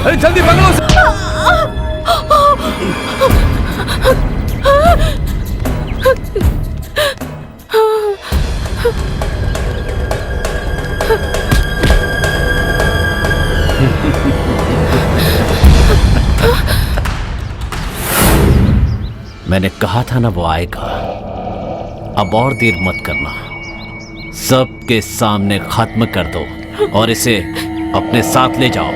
अरे जल्दी बंगलों से। मैंने कहा था ना वो आएगा। अब और देर मत करना, सबके सामने खत्म कर दो और इसे अपने साथ ले जाओ।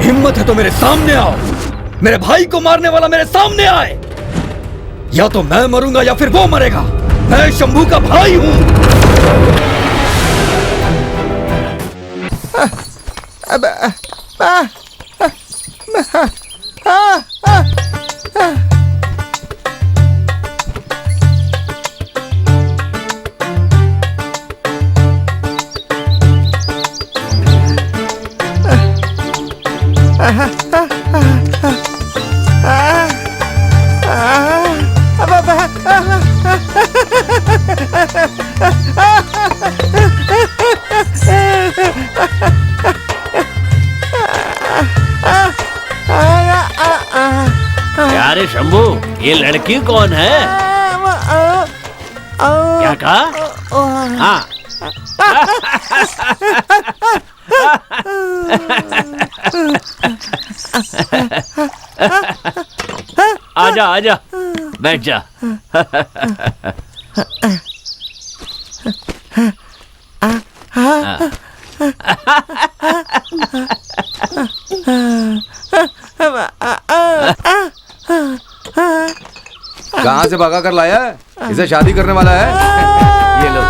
हिम्मत है तो मेरे सामने आओ। मेरे भाई को मारने वाला मेरे सामने आए। या तो मैं मरूंगा या फिर वो मरेगा। मैं शंभू का भाई हूं। यारे शंभू, ये लड़की कौन है? क्या कहा? हाँ। आजा आजा, बैठ जा। कहाँ से भगा कर लाया है? इसे शादी करने वाला है? ये लो।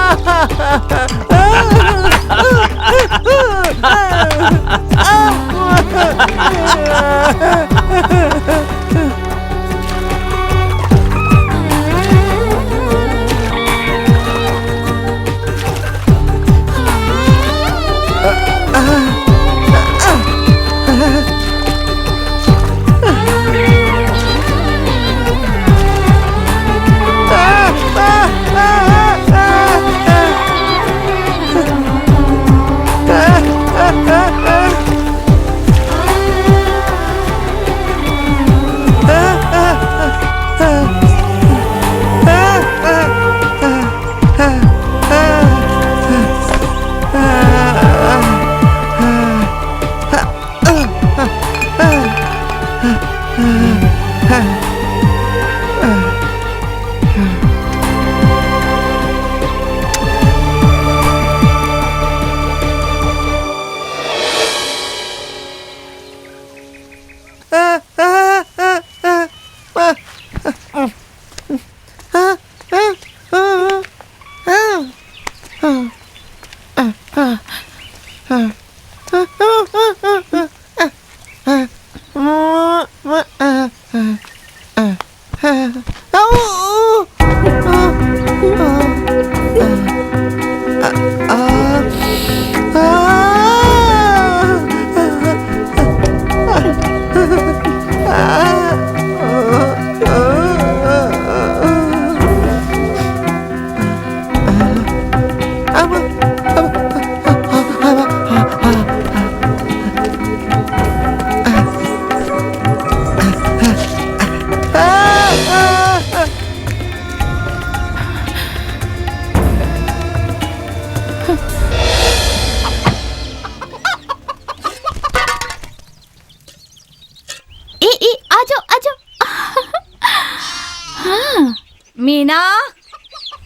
मीना,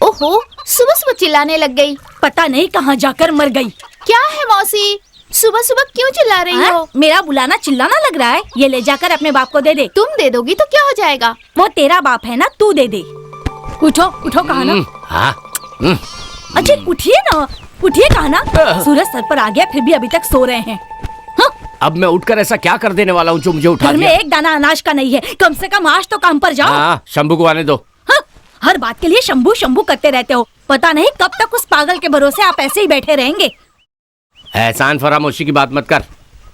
ओहो, सुबह सुबह चिल्लाने लग गई। पता नहीं कहाँ जाकर मर गई। क्या है मौसी, सुबह सुबह क्यों चिल्ला रही हो? मेरा बुलाना चिल्लाना लग रहा है। ये ले जाकर अपने बाप को दे दे। तुम दे दोगी तो क्या हो जाएगा? वो तेरा बाप है ना, तू दे दे। उठो उठो, कहा ना। हाँ। अच्छा उठिए ना, उठिए, कहा ना। सूरज सर पर आ गया, फिर भी अभी तक सो रहे हैं। अब मैं उठकर ऐसा क्या कर देने वाला हूँ जो मुझे उठा घर में दिया? एक दाना अनाज का नहीं है, कम से कम आज तो काम पर जाओ। हाँ, शंभू को आने दो। हाँ, हर बात के लिए शंभू शंभू करते रहते हो। पता नहीं कब तक उस पागल के भरोसे आप ऐसे ही बैठे रहेंगे। एहसान फरामोशी की बात मत कर।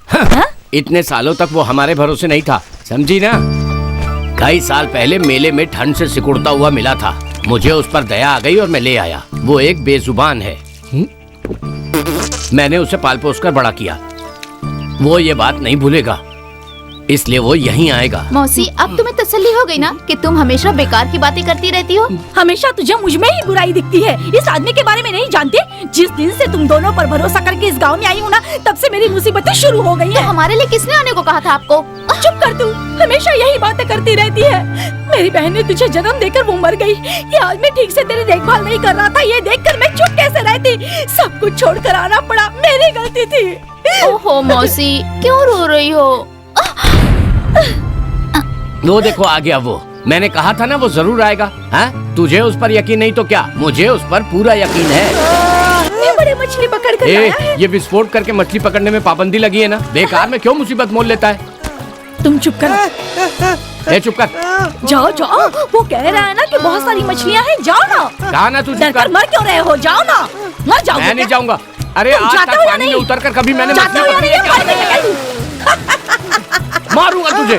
हाँ? इतने सालों तक वो हमारे भरोसे नहीं था, समझी ना। कई साल पहले मेले में ठंड से सिकुड़ता हुआ मिला था। मुझे उस पर दया आ गई और मैं ले आया। वो एक बेजुबान है। मैंने उसे पाल पोस कर बड़ा किया। वो ये बात नहीं भूलेगा, इसलिए वो यहीं आएगा। मौसी, अब तुम्हें तसल्ली हो गई ना कि तुम हमेशा बेकार की बातें करती रहती हो? हमेशा तुझे मुझ में ही बुराई दिखती है। इस आदमी के बारे में नहीं जानते? जिस दिन से तुम दोनों पर भरोसा करके इस गांव में आई हूँ ना, तब से मेरी मुसीबतें शुरू हो गई तो है। हमारे लिए किसने आने को कहा था आपको? चुप कर तू, हमेशा यही बातें करती रहती है। मेरी बहन ने तुझे जन्म देकर वो मर गई। ये आदमी ठीक से तेरी देखभाल नहीं कर रहा था। ये देखकर मैं चुप कैसे रहती? सब कुछ छोड़कर आना पड़ा, मेरी गलती थी। ओहो मौसी, क्यों रो रही हो? वो देखो आ गया वो। मैंने कहा था ना वो जरूर आएगा। हाँ, तुझे उस पर यकीन नहीं तो क्या, मुझे उस पर पूरा यकीन है। ये बड़ी मछली पकड़ कर लाया है। ये विस्फोट करके मछली पकड़ने में पाबंदी लगी है ना, बेकार में क्यों मुसीबत मोल लेता है? तुम चुप कर। चुप कर। जाओ जाओ, वो कह रहा है ना कि बहुत सारी मछलियाँ हैं, जाओ ना। कहा ना तू चुप डर कर कर। मर क्यों रहे हो? जाओ ना। मर जाओ। मैं नहीं जाऊंगा। अरे तुम आज जाते तक हो या पानी में नहीं? उतरकर कभी मैंने जाते हो या मछली नहीं? पकड़ी ये है? मारूंगा तुझे।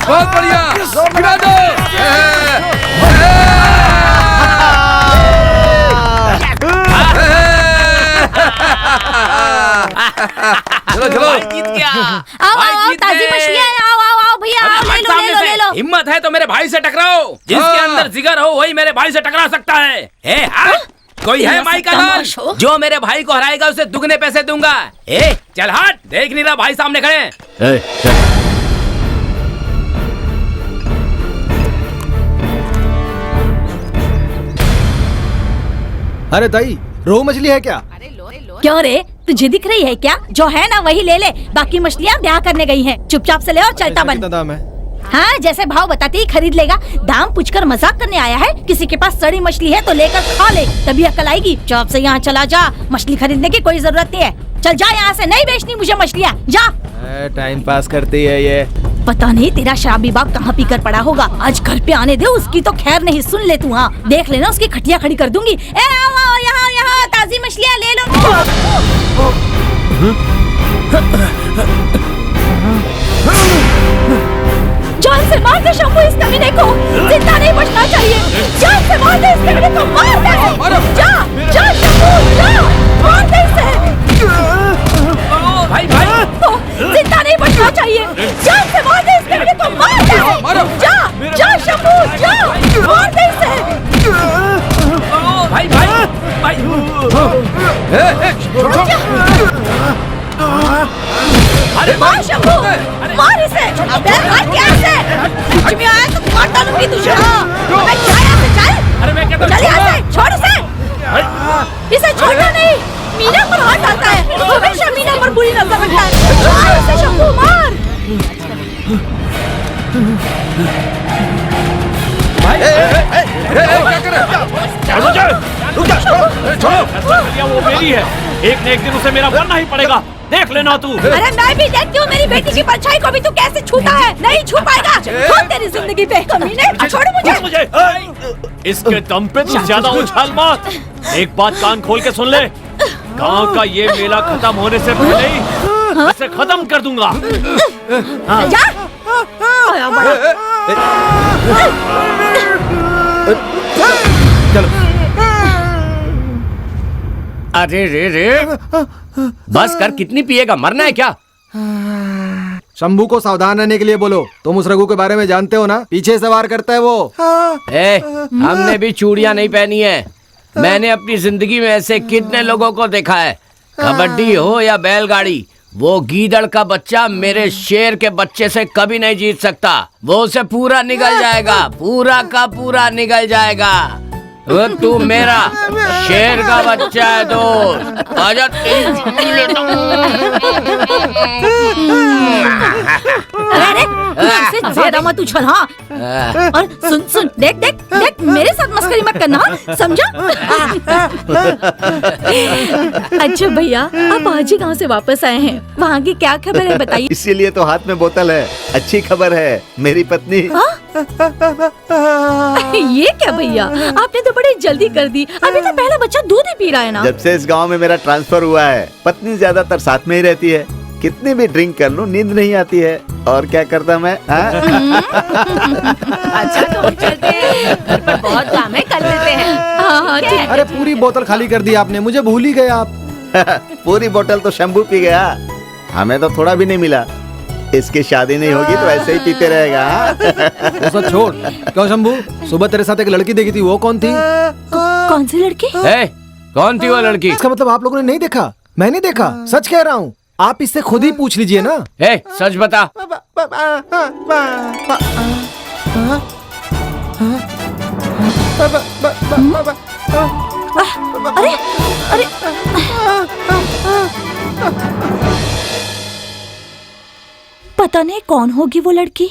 बहुत बढ़िया, गिरा दो। चलो चलो, जीत गया। आओ आओ, ताजी मछलियाँ हैं। आओ आओ आओ भैया, आओ, ले लो ले लो ले लो। हिम्मत है तो मेरे भाई से टकराओ। जिसके अंदर जिगर हो वही मेरे भाई से टकरा सकता है। कोई है माई का लाल? जो मेरे भाई को हराएगा उसे दुगने पैसे दूंगा। चल हट, देख नहीं रहा भाई सामने खड़े हैं। चल। अरे दाई, रोहू मछली है क्या? क्यों रे, तुझे दिख रही है क्या? जो है ना वही ले ले। बाकी मछलियाँ ब्याह करने गई हैं। चुपचाप से ले और चलता बन। कितना दाम है? हाँ, जैसे भाव बताते ही खरीद लेगा। दाम पूछकर मजाक करने आया है? किसी के पास सड़ी मछली है तो लेकर खा ले, तभी अकल आएगी। चुप से यहाँ चला जा। मछली खरीदने की कोई जरूरत नहीं है। चल जा यहाँ से, नहीं बेचनी मुझे मछलियाँ। जा। टाइम पास करती है ये। पता नहीं तेरा शराबी बाप कहाँ पी कर पड़ा होगा। आज घर पे आने दे, उसकी तो खैर नहीं। सुन ले तू, हाँ देख लेना, उसकी खटिया खड़ी कर दूंगी। ए आओ आओ, यहाँ यहाँ ताजी मछलियाँ ले लो। जान से मार दे शंभू इस कमीने को। जिंदा नहीं बचना चाहिए। जान से मार दे इस कमीने को, मार दे। जा जा शंभू, जा मार दे इसे। भाई भाई, जिंदा नहीं बचना चाहिए। जान से मार दे इस कमीने को, मार दे। जा जा शंभू, जा मार दे इसे। भाई भाई, भाई। अरे मार शंभू, मार इसे। अबे मार क्या इसे? बीच में आया तो मार डालूंगी तुझे। अबे जा यहाँ से, चल। अरे मैं कहता हूँ चल यहाँ से, छोड़ इसे। इसे छोड़ना नहीं। मीना पर हाथ डालता है, हमेशा मीना पर बुरी नजर रखता है। मार इसे शंभू, मार। वो मेरी है। एक न एक दिन उसे मेरा बनना ही पड़ेगा। देख लेना तू। अरे मैं भी देखती हूँ, मेरी बेटी की परछाई को भी तू कैसे छूता है। नहीं छू पाएगा। छोड़ तेरी जिंदगी पे कमीने, छोड़ मुझे। इसके दम पे तू ज्यादा उछाल मत। एक बात कान खोल के सुन ले, गांव का ये मेला खत्म होने से पहले ही इसे खत्म कर दूंगा। जा। आया बड़ा। चलो। अरे रे रे, बस कर, कितनी पिएगा, मरना है क्या? शंभू को सावधान रहने के लिए बोलो। तुम उस रघु के बारे में जानते हो ना, पीछे से वार करता है वो। हमने भी चूड़ियां नहीं पहनी है। मैंने अपनी जिंदगी में ऐसे कितने लोगों को देखा है, कबड्डी हो या बैलगाड़ी, वो गीदड़ का बच्चा मेरे शेर के बच्चे से कभी नहीं जीत सकता। वो उसे पूरा निगल जाएगा, पूरा का पूरा निगल जाएगा। वो तू मेरा शेर का बच्चा है दोस्त। आजा तेरी लेता अरे इससे ज्यादा मत उछल। हाँ, और सुन सुन, देख देख देख, मेरे साथ मस्करी मत करना, समझा? अच्छा भैया, आप आज ही गाँव से वापस आए हैं, वहाँ की क्या खबर है बताइए। इसीलिए तो हाथ में बोतल है। अच्छी खबर है, मेरी पत्नी। ये क्या भैया, आपने तो बड़ी जल्दी कर दी। अभी तो पहला बच्चा दूध ही पी रहा है ना। जब से इस गांव में मेरा ट्रांसफर हुआ है, पत्नी ज्यादातर साथ में ही रहती है। कितनी भी ड्रिंक कर लूं, नींद नहीं आती है। और क्या करता मैं? अच्छा तो चलते हैं, घर पर बहुत काम है, कर लेते हैं। हाँ, ठीक है। अरे पूरी बोतल खाली कर दी आपने, मुझे भूल ही गए आप। पूरी बोतल तो शंभू पी गया, हमें तो थोड़ा भी नहीं मिला। इसकी शादी नहीं होगी तो ऐसे ही पीते रहेगा। वो सब छोड़। क्यों शंभू, सुबह तेरे साथ एक लड़की देखी थी, वो कौन थी? कौन सी लड़की? कौन थी वो लड़की? इसका मतलब आप लोगों ने नहीं देखा? मैंने देखा, सच कह रहा हूँ। आप इससे खुद ही पूछ लीजिए ना। सच बता। अरे अरे, पता नहीं कौन होगी वो लड़की।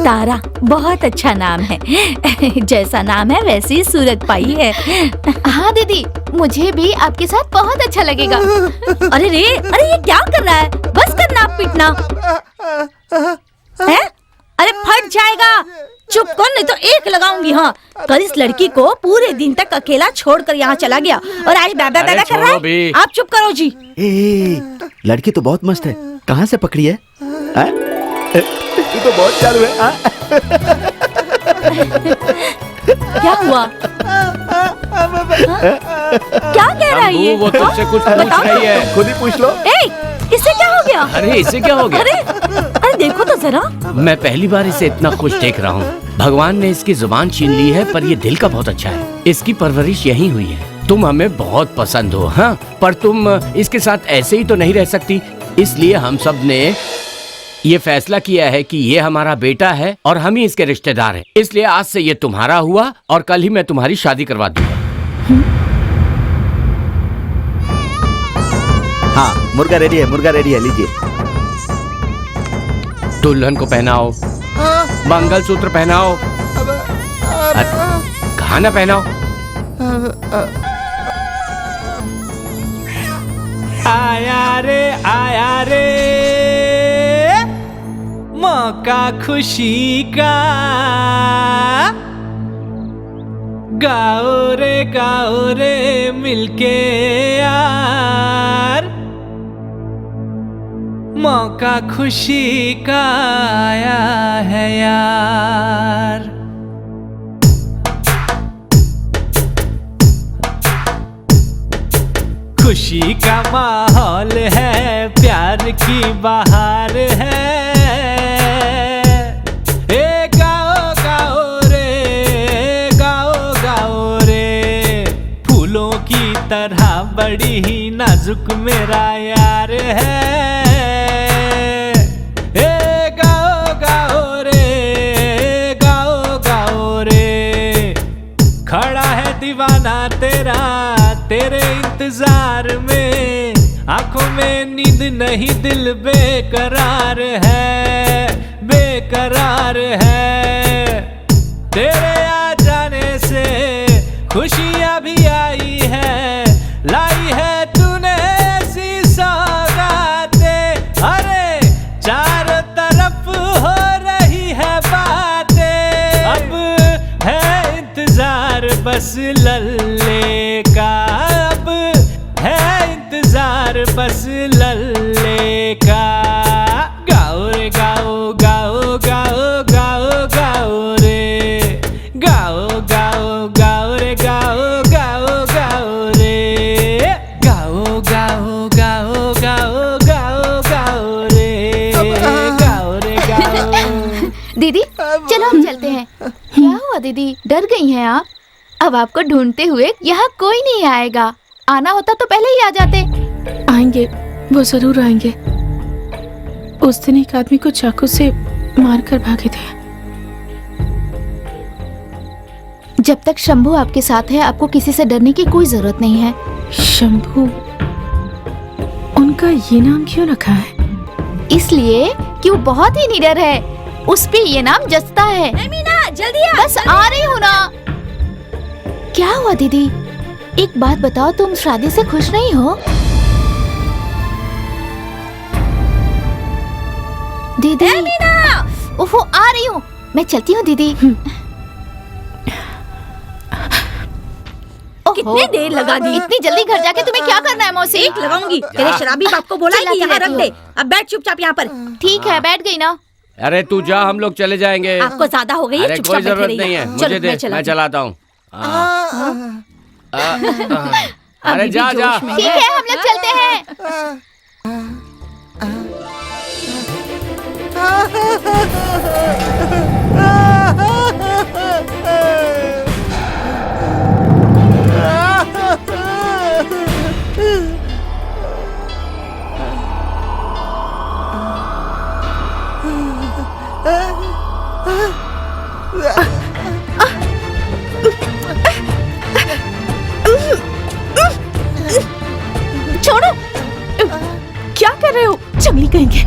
तारा बहुत अच्छा नाम है। जैसा नाम है वैसी ही सूरत पाई है। हाँ दीदी, मुझे भी आपके साथ बहुत अच्छा लगेगा। अरे रे, अरे ये क्या कर रहा है? बस कर नाप पीटना है? अरे फट जाएगा, चुप कर नहीं तो एक लगाऊंगी। हाँ, कल इस लड़की को पूरे दिन तक अकेला छोड़कर यहाँ चला गया और आज दादा दादा कर रहा है। आप चुप करो जी। लड़की तो बहुत मस्त है, कहाँ से पकड़ी है? तू तो बहुत चालू है। क्या हुआ? क्या कह रहा है ये? वो तुझसे कुछ पूछ रही है, खुद ही पूछ लो। इससे क्या हो गया? अरे इससे क्या हो गया? अरे देखो तो जरा। मैं पहली बार इसे इतना खुश देख रहा हूँ। भगवान ने इसकी जुबान छीन ली है, पर ये दिल का बहुत अच्छा है। इसकी परवरिश यही हुई है। तुम हमें बहुत पसंद हो, हाँ, पर तुम इसके साथ ऐसे ही तो नहीं रह सकती। इसलिए हम सब ने ये फैसला किया है कि ये हमारा बेटा है और हम ही इसके रिश्तेदार हैं। इसलिए आज से ये तुम्हारा हुआ और कल ही मैं तुम्हारी शादी करवा दूंगा। हाँ, मुर्गा रेडी है, मुर्गा रेडी है, लीजिए। दुल्हन को पहनाओ, मंगलसूत्र पहनाओ। कहाँ ना पहनाओ? आया रे मौका खुशी का। गाओ रे मिलके यार, मौका खुशी का आया है यार। खुशी का माहौल है, प्यार की बहार है। गाओ रे फूलों की तरह बड़ी ही नाजुक मेरा यार है। गाओ रे खड़ा है दीवाना तेरा, तेरे इंतजार में। आंखों में नींद नहीं, दिल बेकरार है। तेरे आ जाने से खुशियां भी आई है, लाई है तूने ऐसी सौगातें। अरे चारों तरफ हो रही है बातें, अब है इंतजार बस लल्ले का। अब है इंतजार बस लल्ले का। गाओ रे गाओ रे। हम चलते हैं। क्या हुआ दीदी, डर गई हैं आप? अब आपको ढूंढते हुए यहाँ कोई नहीं आएगा। आना होता तो पहले ही आ जाते। आएंगे, वो जरूर आएंगे। उस दिन एक आदमी को चाकू से मारकर भागे थे। जब तक शंभू आपके साथ है आपको किसी से डरने की कोई जरूरत नहीं है। शंभू, उनका ये नाम क्यों रखा है? इसलिए कि वो बहुत ही निडर है, उस पे ये नाम जचता है। मीना जल्दी आ। बस आ रही हूँ ना। क्या हुआ दीदी, एक बात बताओ, तुम शादी से खुश नहीं हो? दीदी मीना, ओहो आ रही हूँ, मैं चलती हूँ दीदी। कितने देर लगा दी? इतनी जल्दी घर जाके तुम्हें क्या करना है मौसी? एक लगाऊंगी। तेरे शराबी बाप को बोला कि यहाँ रख दे। अब बैठ चुपचाप यहाँ पर। ठीक है, बैठ गई ना। अरे तू जा, हम लोग चले जाएंगे। आपको ज्यादा हो गई है, अरे चुपचाप कोई बैठे जरूरत रहिए। नहीं है, चलो, मुझे दे, मैं चलाता हूँ। अरे अभी जा भी जा। जोश में ठीक है, हम लोग चलते हैं। छोड़ो, क्या कर रहे हो? जंगली कहेंगे।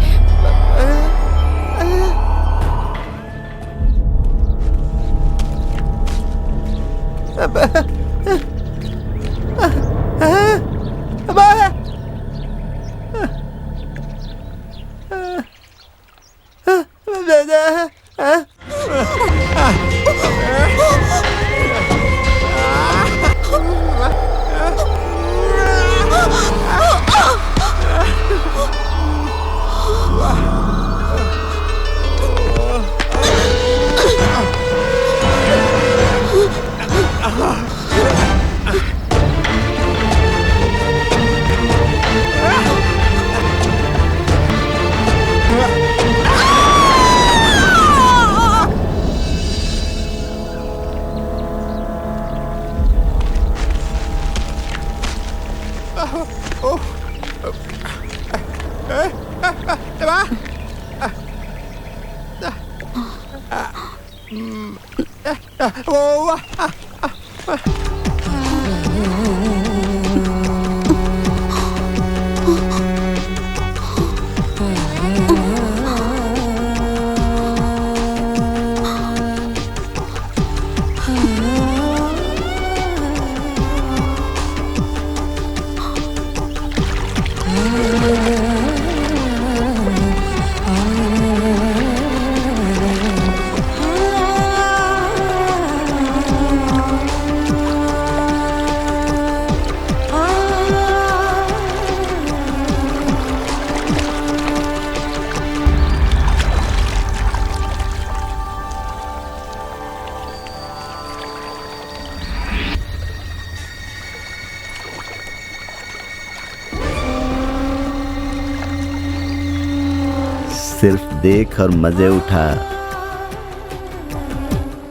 सिर्फ देख और मजे उठा।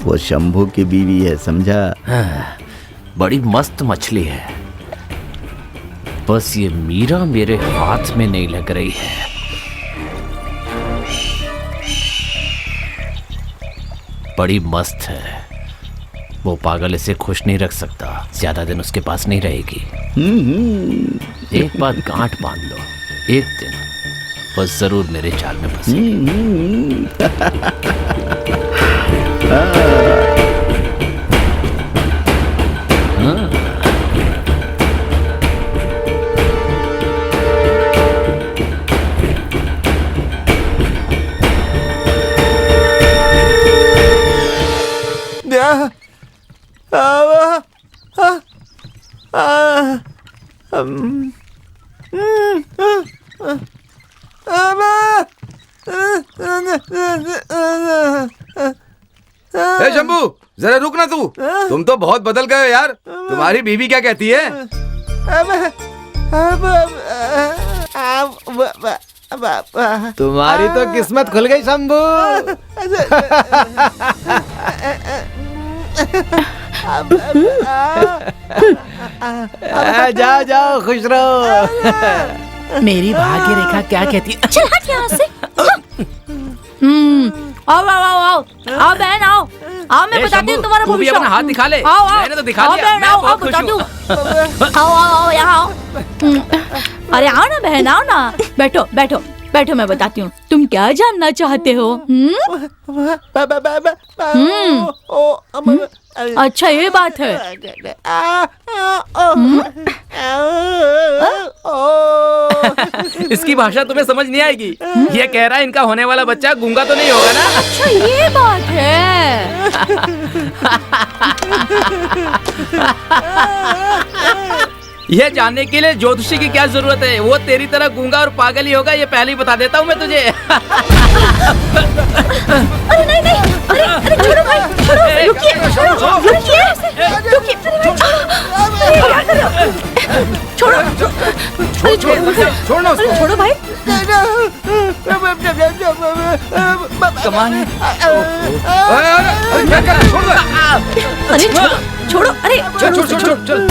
वो शंभू की बीवी है, समझा? बड़ी मस्त मछली है, बस ये मीरा मेरे हाथ में नहीं लग रही है। बड़ी मस्त है, वो पागल इसे खुश नहीं रख सकता, ज्यादा दिन उसके पास नहीं रहेगी। एक बात गांठ बांध लो, एक दिन बस जरूर मेरे जाल में फंसेगी। शंभू, जरा रुक ना तू। तुम तो बहुत बदल गए हो यार। तुम्हारी बीवी क्या कहती है? तुम्हारी तो किस्मत खुल गई शंभू। जाओ जाओ, खुश रहो। मेरी भाग्य रेखा क्या कहती है? चल हट यहाँ से। आओ आओ आओ आओ आओ बहन आओ आओ, मैं बताती हूँ तुम्हारा तू भी भविष्य। अपना हाथ दिखा ले। आओ आओ मैंने तो दिखा आओ दिया, बहन, मैं आओ, बहुत आओ, खुश बताती हूँ। हूँ। आओ आओ आओ यहाँ आओ। अरे आओ ना बहन, आओ ना, बैठो बैठो बैठो, मैं बताती हूँ। तुम क्या जानना चाहते हो? अच्छा ये बात है। इसकी भाषा तुम्हें समझ नहीं आएगी। ये कह रहा है इनका होने वाला बच्चा गूंगा तो नहीं होगा ना? अच्छा ये बात है। यह जानने के लिए ज्योतिषी की क्या जरूरत है? वो तेरी तरह गूंगा और पागल ही होगा, ये पहले ही बता देता हूँ मैं तुझे। अरे नहीं नहीं, अरे अरे छोड़ो भाई, छोड़ो, रुकिए, रुकिए, रुकिए, क्या कर रहे हो? छोड़ो, अरे छोड़ो उसको, छोड़ो भाई। कमाल है। अरे छोड़ो, छोड़ो, अरे चल।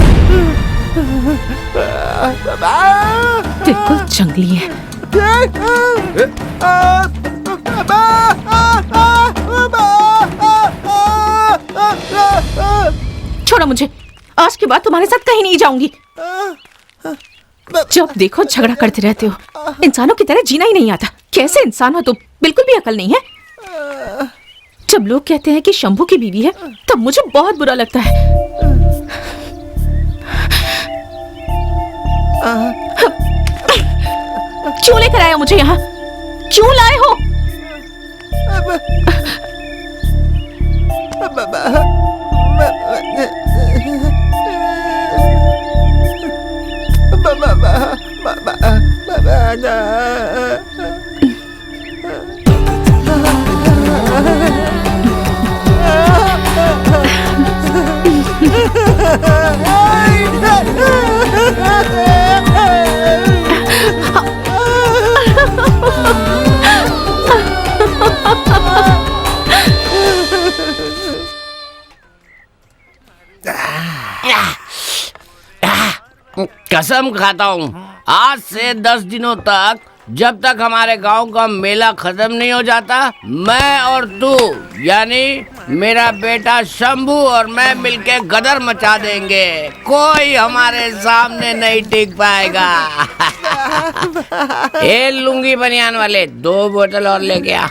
बिल्कुल जंगली है। छोड़ो मुझे, आज के बाद तुम्हारे साथ कहीं नहीं जाऊंगी। जब देखो झगड़ा करते रहते हो, इंसानों की तरह जीना ही नहीं आता। कैसे इंसान हो तुम, बिल्कुल भी अकल नहीं है। जब लोग कहते हैं कि शंभू की बीवी है, तब मुझे बहुत बुरा लगता है। क्यों लेकर आए हो मुझे यहाँ? क्यों लाए हो? कसम खाता हूँ, आज से 10 दिनों तक, जब तक हमारे गांव का मेला खत्म नहीं हो जाता, मैं और तू यानी मेरा बेटा शंभू और मैं मिलके गदर मचा देंगे। कोई हमारे सामने नहीं टिक पाएगा। ए लुंगी बनियान वाले, 2 बोतल और लेके आ।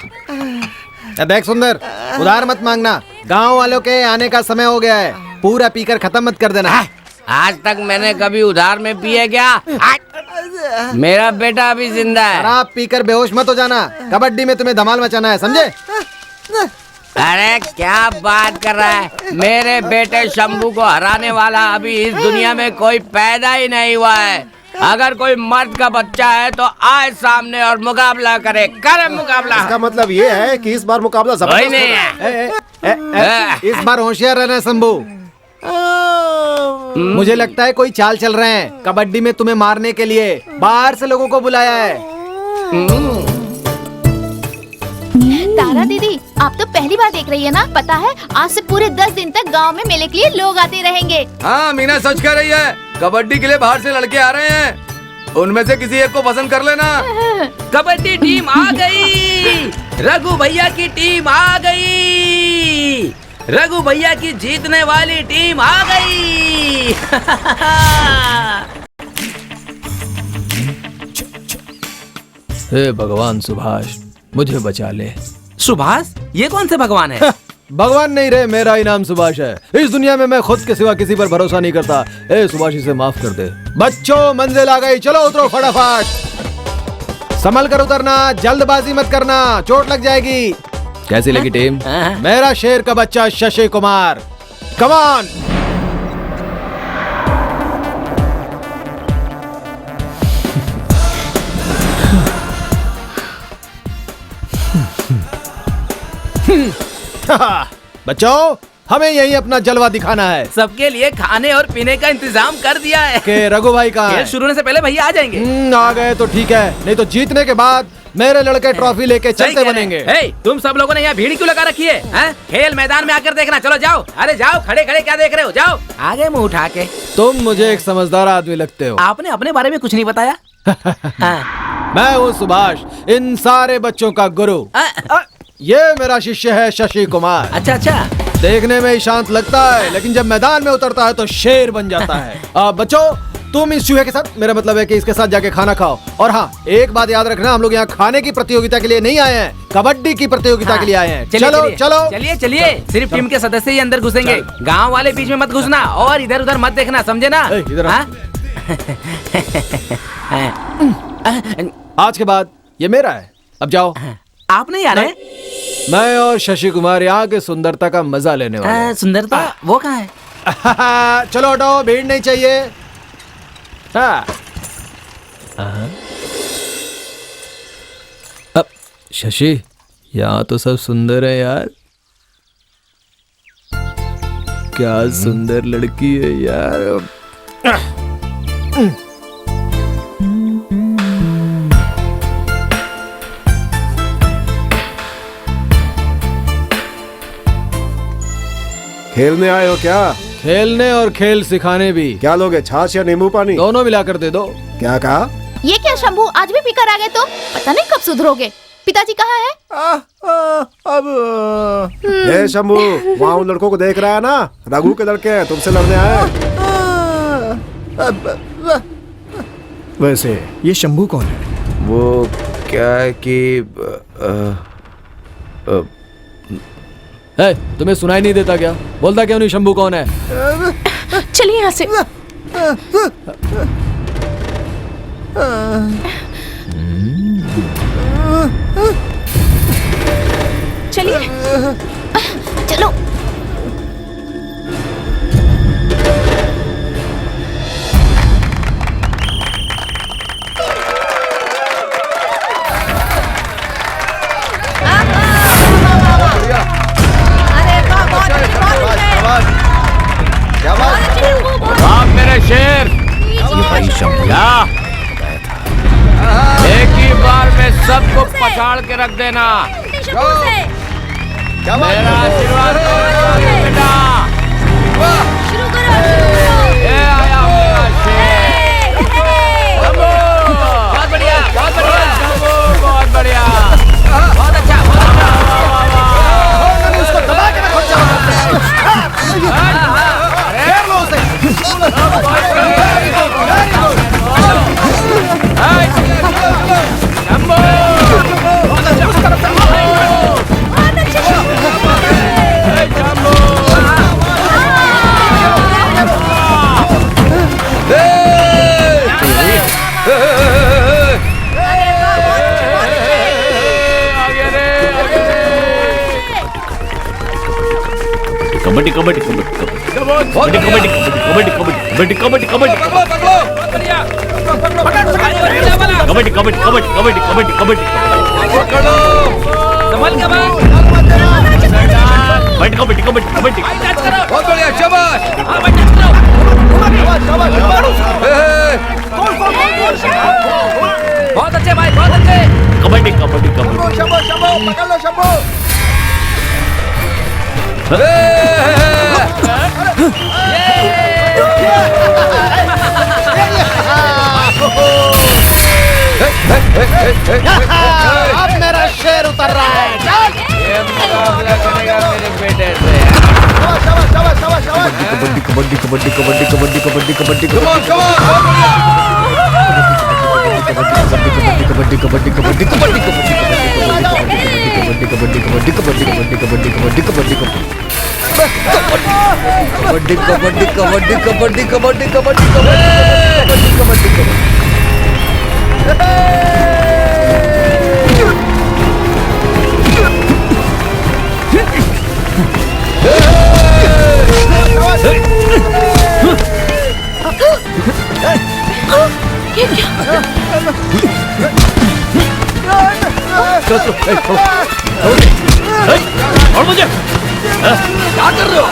देख सुंदर, उधार मत मांगना। गांव वालों के आने का समय हो गया है। पूरा पीकर खत्म मत कर देना। आज तक मैंने कभी उधार में पिए क्या? मेरा बेटा अभी जिंदा है। शराब पीकर बेहोश मत हो जाना। कबड्डी में तुम्हें धमाल मचाना है, समझे? अरे क्या बात कर रहा है? मेरे बेटे शंभू को हराने वाला अभी इस दुनिया में कोई पैदा ही नहीं हुआ है। अगर कोई मर्द का बच्चा है तो आए सामने और मुकाबला करे। करे मुकाबला। इसका मतलब ये है कि इस बार मुकाबला जबरदस्त नहीं है। इस बार होशियार रहना शंभू। मुझे लगता है कोई चाल चल रहे हैं। कबड्डी में तुम्हें मारने के लिए बाहर से लोगों को बुलाया है। तारा दीदी, आप तो पहली बार देख रही है ना? पता है, आज से पूरे 10 दिन तक गांव में मेले के लिए लोग आते रहेंगे। हाँ मीना सच कह रही है। कबड्डी के लिए बाहर से लड़के आ रहे हैं। उनमें से किसी एक को पसंद कर लेना। कबड्डी टीम आ गई। रघु भैया की टीम आ गई। रघु भैया की जीतने वाली टीम आ गई। हे भगवान सुभाष, मुझे बचा ले। सुभाष? ये कौन से भगवान है? भगवान नहीं रहे, मेरा ही नाम सुभाष है। इस दुनिया में मैं खुद के सिवा किसी पर भरोसा नहीं करता। ए सुभाष, इसे माफ कर दे। बच्चों, मंजिल आ गई, चलो उतरो फटाफट। संभल कर उतरना, जल्दबाजी मत करना, चोट लग जाएगी। कैसी लगी टीम? मेरा शेर का बच्चा शशि कुमार, कम ऑन। बच्चों, हमें यही अपना जलवा दिखाना है। सबके लिए खाने और पीने का इंतजाम कर दिया है। के रघु भाई कहाँ खेल है? शुरू होने से पहले भैया आ जाएंगे। आ गए तो ठीक है, नहीं तो जीतने के बाद मेरे लड़के ट्रॉफी लेके सही चलते कह रहे बनेंगे। हैं। हे, तुम सब लोगों ने यहाँ भीड़ क्यों लगा रखी है? हैं? खेल मैदान में आकर देखना। चलो जाओ, अरे जाओ, खड़े खड़े क्या देख रहे हो? जाओ आगे मुंह उठा के। तुम मुझे एक समझदार आदमी लगते हो। आपने अपने बारे में कुछ नहीं बताया। हाँ। मैं हूँ सुभाष, इन सारे बच्चों का गुरु। ये मेरा शिष्य है शशि कुमार। अच्छा अच्छा। देखने में ही शांत लगता है, लेकिन जब मैदान में उतरता है तो शेर बन जाता है। बच्चों, तुम इस चूहे के साथ, मेरा मतलब है कि इसके साथ जाके खाना खाओ। और हाँ, एक बात याद रखना, हम लोग यहाँ खाने की प्रतियोगिता के लिए नहीं आए हैं, कबड्डी की प्रतियोगिता के लिए आए हैं। चलो चलो चलिए चलिए, सिर्फ टीम के सदस्य ही अंदर घुसेंगे, गांव वाले बीच में मत घुसना और इधर उधर मत देखना, समझे ना? इधर हाँ? आज के बाद ये मेरा है, अब जाओ। आप नहीं आ रहे? मैं और शशि कुमार यहाँ के सुंदरता का मजा लेने वाले हैं। सुंदरता वो कहाँ है? चलो हटो, भीड़ नहीं चाहिए। हाँ। अब शशि, यहाँ तो सब सुंदर है यार। क्या सुंदर लड़की है यार। खेलने आए हो क्या? खेलने और खेल सिखाने भी। क्या लोगे, छाछ या नींबू पानी? दोनों मिलाकर दे दो। क्या कहा? ये क्या शंभू, आज भी पीकर आ गए तुम? पता नहीं कब सुधरोगे। पिताजी कहाँ है? ए शंभू, वहाँ उन लड़कों को देख रहा है ना? रघु के लड़के हैं, तुमसे लड़ने आए। वैसे ये शंभू कौन है? वो क्या है कि तुम्हें सुनाई नहीं देता क्या? बोलता क्यों नहीं शंभू कौन है? चलिए यहाँ से। चलिए चलो। आप मेरे शेर, क्या एक ही बार में सबको पछाड़ के रख देना। मेरा आशीर्वाद बेटा। ये आया मेरा शेर। बहुत बढ़िया, बहुत बढ़िया, बहुत बढ़िया, बहुत अच्छा, बहुत उसको दबा के रखो। कबड्डी कबड्डी कबड्डी कबड्डी कबड्डी कबड्डी कबड्डी कबड्डी कबड्डी कबड्डी कबड्डी कबड्डी कबड्डी कबड्डी संभल के कबड्डी कबड्डी कबड्डी कबड्डी। बहुत बढ़िया, शाबाश। बहुत अच्छे भाई, बहुत अच्छे। कबड्डी कबड्डी कबड्डी। शंभू शंभू पकड़ लो शंभू। अब मेरा शेर उतर रहा है। ये मुकाबला करेगा मेरे बेटे से। कबड्डी कबड्डी कबड्डी कबड्डी कबड्डी कबड्डी कबड्डी कबड्डी कबड्डी कबड्डी कबड्डी कबड्डी कबड्डी और मुझे क्या कर रहे हो?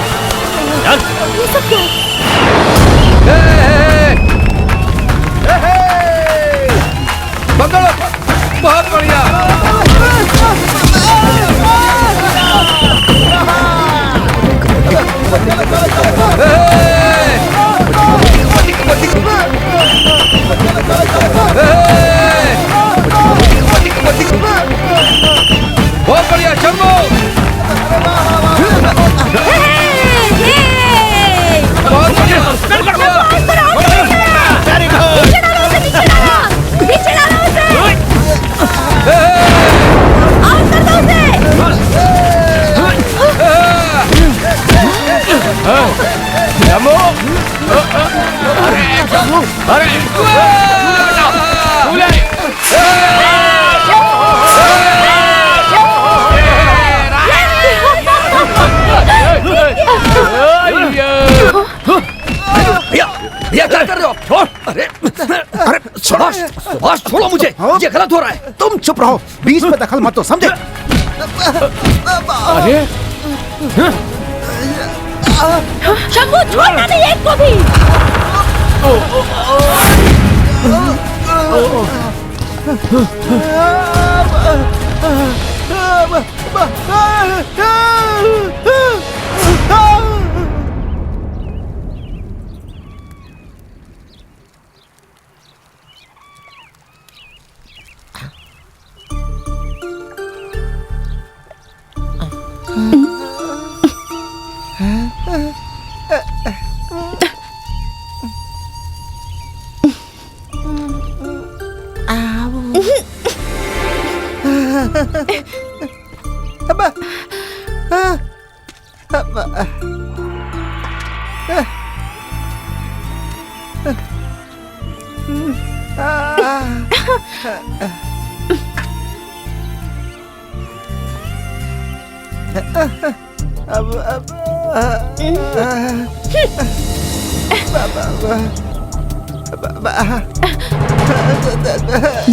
ये सब क्या? पकड़ो, बहुत बढ़िया। बहुत बढ़िया शंभू। बहुत बढ़िया। भैया क्या कर रहे हो? छोड़। अरे सुभाष, सुभाष छोड़ो मुझे, ये गलत हो रहा है। तुम चुप रहो, बीच में दखल मत दो, समझे? अरे शंभू छोड़ना नहीं एक को भी।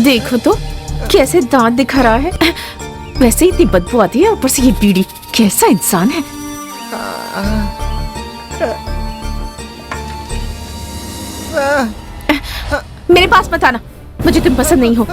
देखो तो कैसे दांत दिखा रहा है। वैसे इतनी बदबू आती है, ऊपर से ये बीड़ी। कैसा इंसान है। मेरे पास मत आना, मुझे तुम पसंद नहीं हो।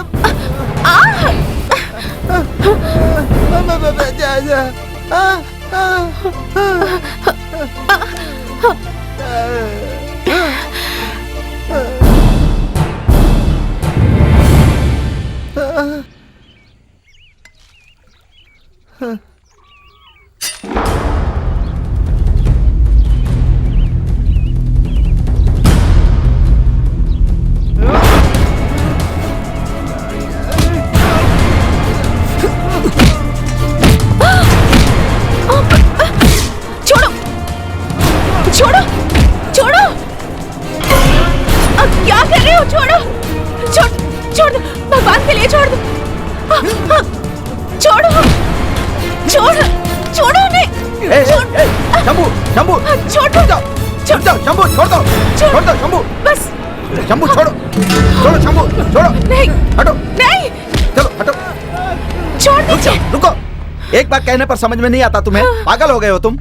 एक बार कहने पर समझ में नहीं आता तुम्हें? पागल हो गए हो तुम?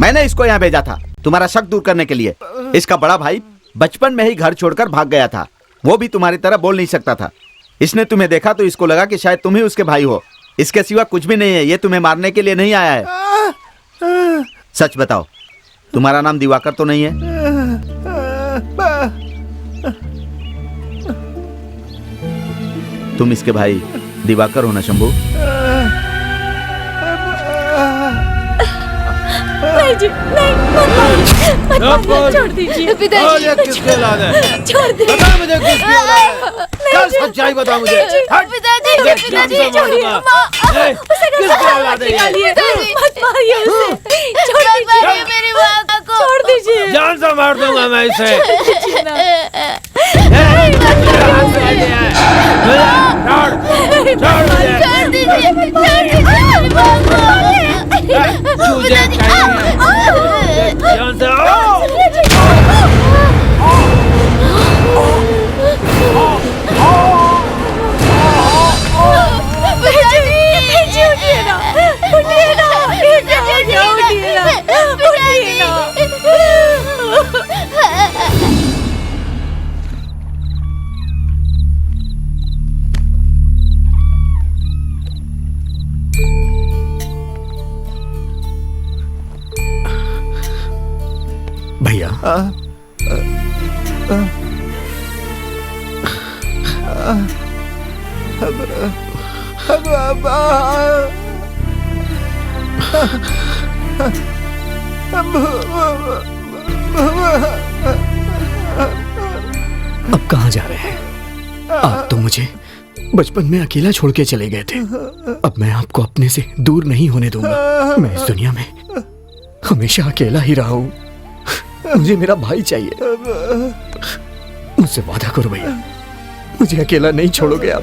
मैंने इसको यहाँ भेजा था तुम्हारा शक दूर करने के लिए। इसका बड़ा भाई बचपन में ही घर छोड़कर भाग गया था। वो भी तुम्हारी तरह बोल नहीं सकता था। इसने तुम्हें देखा तो इसको लगा कि शायद तुम ही उसके भाई हो। इसके सिवा कुछ भी नहीं है। ये तुम्हें मारने के लिए नहीं आया है। सच बताओ, तुम्हारा नाम दिवाकर तो नहीं है? तुम इसके भाई दिवाकर हो ना शंभू? नहीं जी, नहीं, मत छोड़ दीजिए। पिताजी किसके औलाद है? छोड़ दीजिए। बता मुझे किसकी औलाद है? चल सच्चाई बता मुझे। पिताजी छोड़िए। किसकी औलाद है ये? मत मारिए उसे। छोड़ दीजिए मेरी माँ को। छोड़ दीजिए। जान से मार दूंगा मैं इसे। ना, उठिए ना। भैया अब कहाँ जा रहे हैं? आप तो मुझे बचपन में अकेला छोड़ के चले गए थे। अब मैं आपको अपने से दूर नहीं होने दूंगा। मैं इस दुनिया में हमेशा अकेला ही रहा हूँ। मुझे मेरा भाई चाहिए। मुझसे वादा करो भैया, मुझे अकेला नहीं छोड़ोगे आप।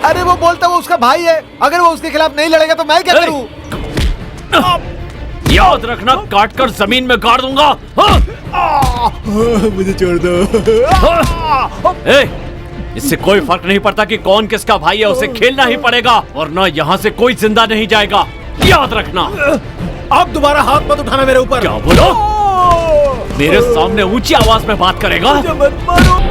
अरे वो बोलता वो उसका भाई है, अगर वो उसके खिलाफ नहीं लड़ेगा तो मैं क्या करूं? याद रखना, काट कर जमीन में गाड़ दूंगा। मुझे छोड़ दो। इससे कोई फर्क नहीं पड़ता कि कौन किसका भाई है, उसे खेलना ही पड़ेगा वरना यहाँ से कोई जिंदा नहीं जाएगा। याद रखना। आप दोबारा हाथ मत उठाना मेरे ऊपर। क्या बोलो? मेरे सामने ऊंची आवाज में बात करेगा? मुझे मत मारो।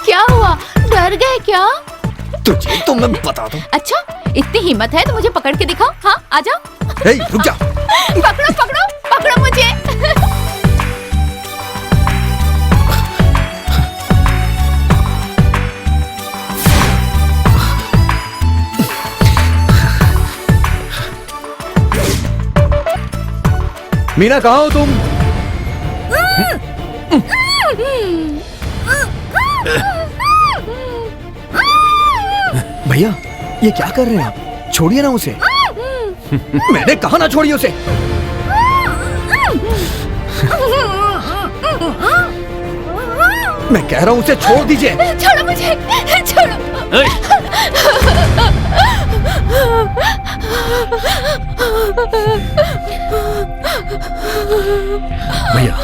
क्या हुआ, डर गए क्या? तुझे तो मैं बता दूं। अच्छा, इतनी हिम्मत है तो मुझे पकड़ के दिखाओ। हाँ, आ जाओ। रुक जा। पकड़ो पकड़ो पकड़ो मुझे। मीना, कहाँ हो तुम? भैया, ये क्या कर रहे हैं आप? छोड़िए ना उसे। मैंने कहा ना छोड़िए उसे। मैं कह रहा हूँ उसे छोड़ दीजिए। छोड़ो मुझे, छोड़ो। भैया,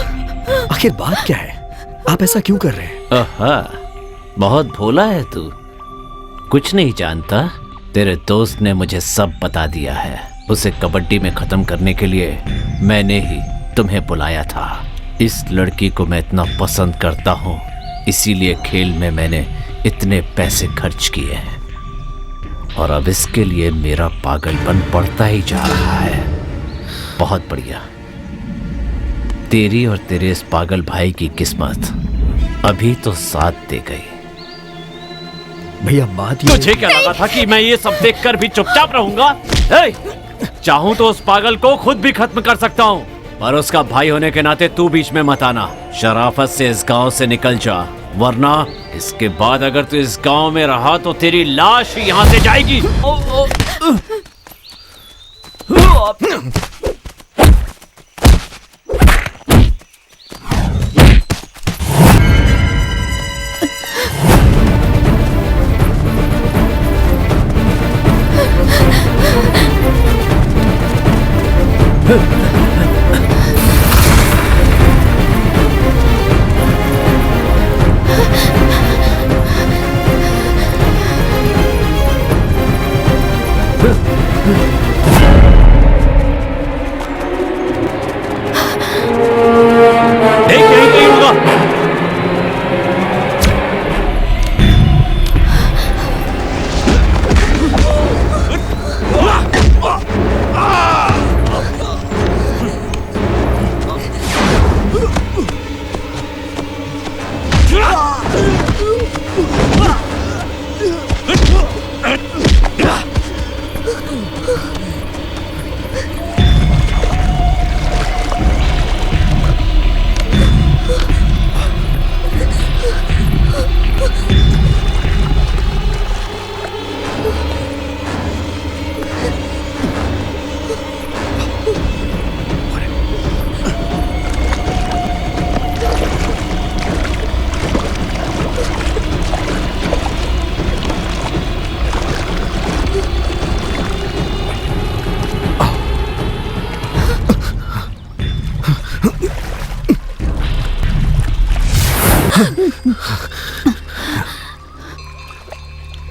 आखिर बात क्या है? आप ऐसा क्यों कर रहे हैं? आहा, बहुत भोला है तू, कुछ नहीं जानता। तेरे दोस्त ने मुझे सब बता दिया है। उसे कबड्डी में खत्म करने के लिए मैंने ही तुम्हें बुलाया था। इस लड़की को मैं इतना पसंद करता हूँ, इसीलिए खेल में मैंने इतने पैसे खर्च किए हैं और अब इसके लिए मेरा पागलपन बढ़ता ही जा रहा है। बहुत बढ़िया। तेरी और तेरे इस पागल भाई की किस्मत अभी तो साथ दे गई। भैया, बात ये तुझे क्या लगा था कि मैं ये सब देखकर भी चुपचाप रहूंगा? चाहूं तो उस पागल को खुद भी खत्म कर सकता हूं, पर उसका भाई होने के नाते तू बीच में मत आना। शराफत से इस गांव से निकल जा, वरना इसके बाद अगर तू इस गांव में रहा तो तेरी लाश यहां से जाएगी।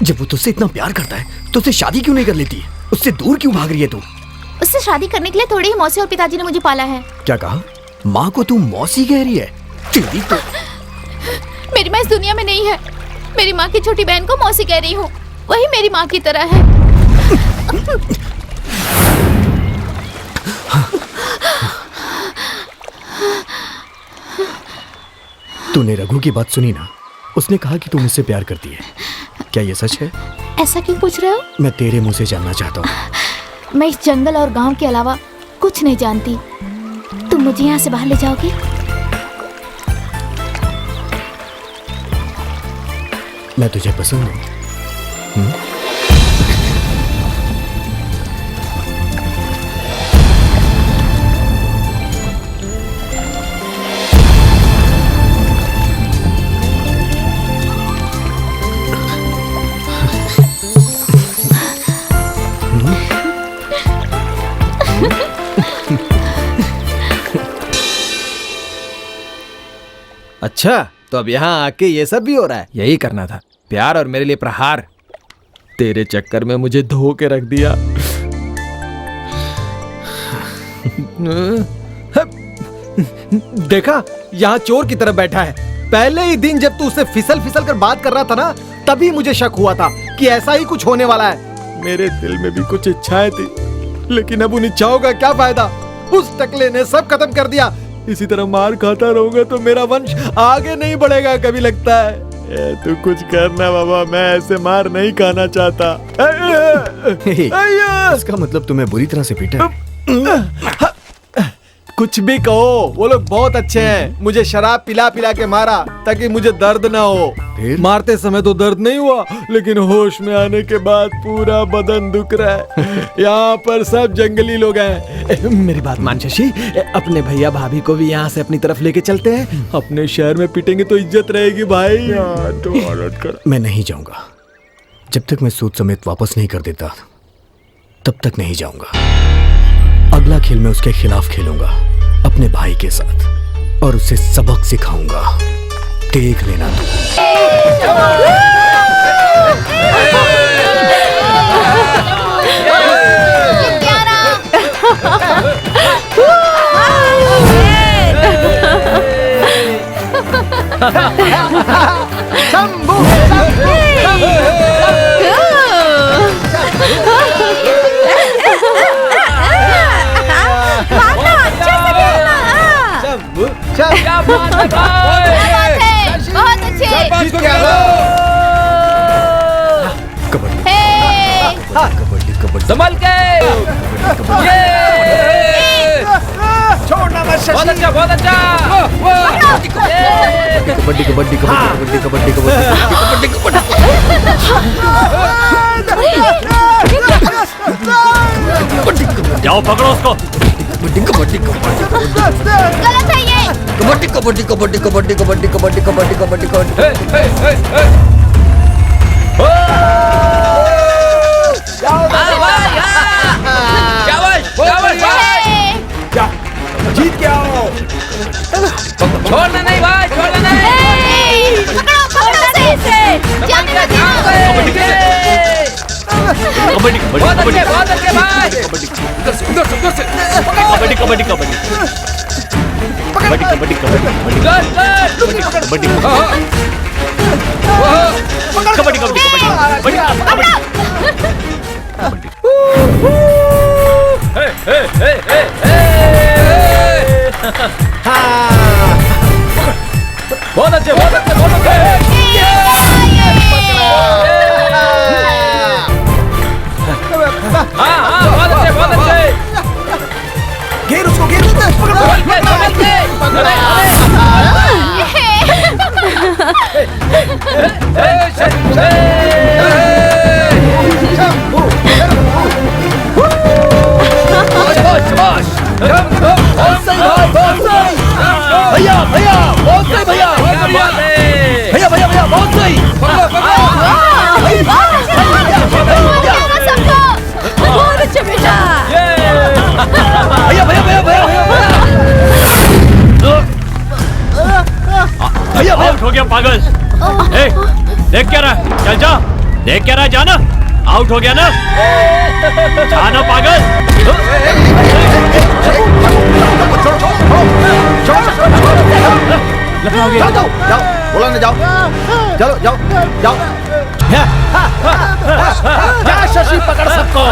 जब वो तुझसे इतना प्यार करता है तो उससे शादी क्यों नहीं कर लेती? उससे दूर क्यों भाग रही है तू? उससे शादी करने के लिए थोड़ी ही मौसी और पिताजी ने मुझे पाला है। क्या कहा? माँ को तू मौसी कह रही है? तेरी तो मेरी माँ इस दुनिया में नहीं है। मेरी माँ की छोटी बहन को मौसी कह रही हूँ। वही मेरी माँ की तरह है। तूने रघु की बात सुनी ना? उसने कहा कि तू मुझसे प्यार करती है। क्या ये सच है? ऐसा क्यों पूछ रहे हो? मैं तेरे मुंह से जानना चाहता हूँ। मैं इस जंगल और गांव के अलावा कुछ नहीं जानती। तुम मुझे यहाँ से बाहर ले जाओगे? मैं तुझे पसंद हूँ। अच्छा, तो अब यहाँ आके ये सब भी हो रहा है? यही करना था, प्यार और मेरे लिए प्रहार। तेरे चक्कर में मुझे धो के रख दिया। देखा, यहाँ चोर की तरह बैठा है। पहले ही दिन जब तू उससे फिसल फिसल कर बात कर रहा था ना, तभी मुझे शक हुआ था कि ऐसा ही कुछ होने वाला है। मेरे दिल में भी कुछ इच्छाएं थी, लेकिन अब उन इच्छाओं का क्या फायदा? उस टकले ने सब खत्म कर दिया। इसी तरह मार खाता रहूंगा तो मेरा वंश आगे नहीं बढ़ेगा, कभी लगता है। तू कुछ करना बाबा, मैं ऐसे मार नहीं खाना चाहता। इसका मतलब तुम्हें बुरी तरह से पीटा है? कुछ भी कहो, वो लोग बहुत अच्छे हैं। मुझे शराब पिला पिला के मारा ताकि मुझे दर्द ना हो। फिर? मारते समय तो दर्द नहीं हुआ, लेकिन होश में आने के बाद पूरा बदन दुख रहा है। यहाँ पर सब जंगली लोग हैं। मेरी बात मान शशि, अपने भैया भाभी को भी यहाँ से अपनी तरफ लेके चलते हैं। अपने शहर में पिटेंगे तो इज्जत रहेगी भाई। तो औरत कर। मैं नहीं जाऊंगा। जब तक मैं सूद समेत वापस नहीं कर देता तब तक नहीं जाऊंगा। अगला खेल मैं उसके खिलाफ खेलूंगा, अपने भाई के साथ, और उसे सबक सिखाऊंगा। देख लेना तू। शंभू, क्या बात है भाई? बहुत अच्छे। कबड्डी कबड्डी संभल के। छोड़ना मत शशि। बहुत अच्छा, बहुत अच्छा। कबड्डी कबड्डी कबड्डी कबड्डी कबड्डी कबड्डी। जाओ पकड़ो उसको। कबड्डी कबड्डी कबड्डी। गलत है ये। कबड्डी कबड्डी कबड्डी कबड्डी कबड्डी कबड्डी कबड्डी कबड्डी कबड्डी। जीत के आओ। छोड़ना नहीं भाई, छोड़ना नहीं। कबड्डी बहुत अच्छे, बहुत अच्छे भाई। कबड्डी कबड्डी कबड्डी कबड्डी कबड्डी कबड्डी कबड्डी कबड्डी कबड्डी कबड्डी बहुत अच्छे, बहुत अच्छे, बहुत अच्छे। हाँ हाँ, बहुत अच्छे, बहुत अच्छे। घेर उसको, घेर उसको। संभल के, संभल के। भैया भैया बहुत सही, भैया भैया भैया भैया बहुत सही। बहुत अच्छे बेटा। भैया भैया भैया भैया भैया आउट हो गया पागल। ए, देख क्या रहा है? चल जा। देख क्या रहा, जाना आउट हो गया ना, जाना पागल। जाओ, बोला ना, जाओ, चलो जाओ जाओ। क्या शशि पकड़ सबको।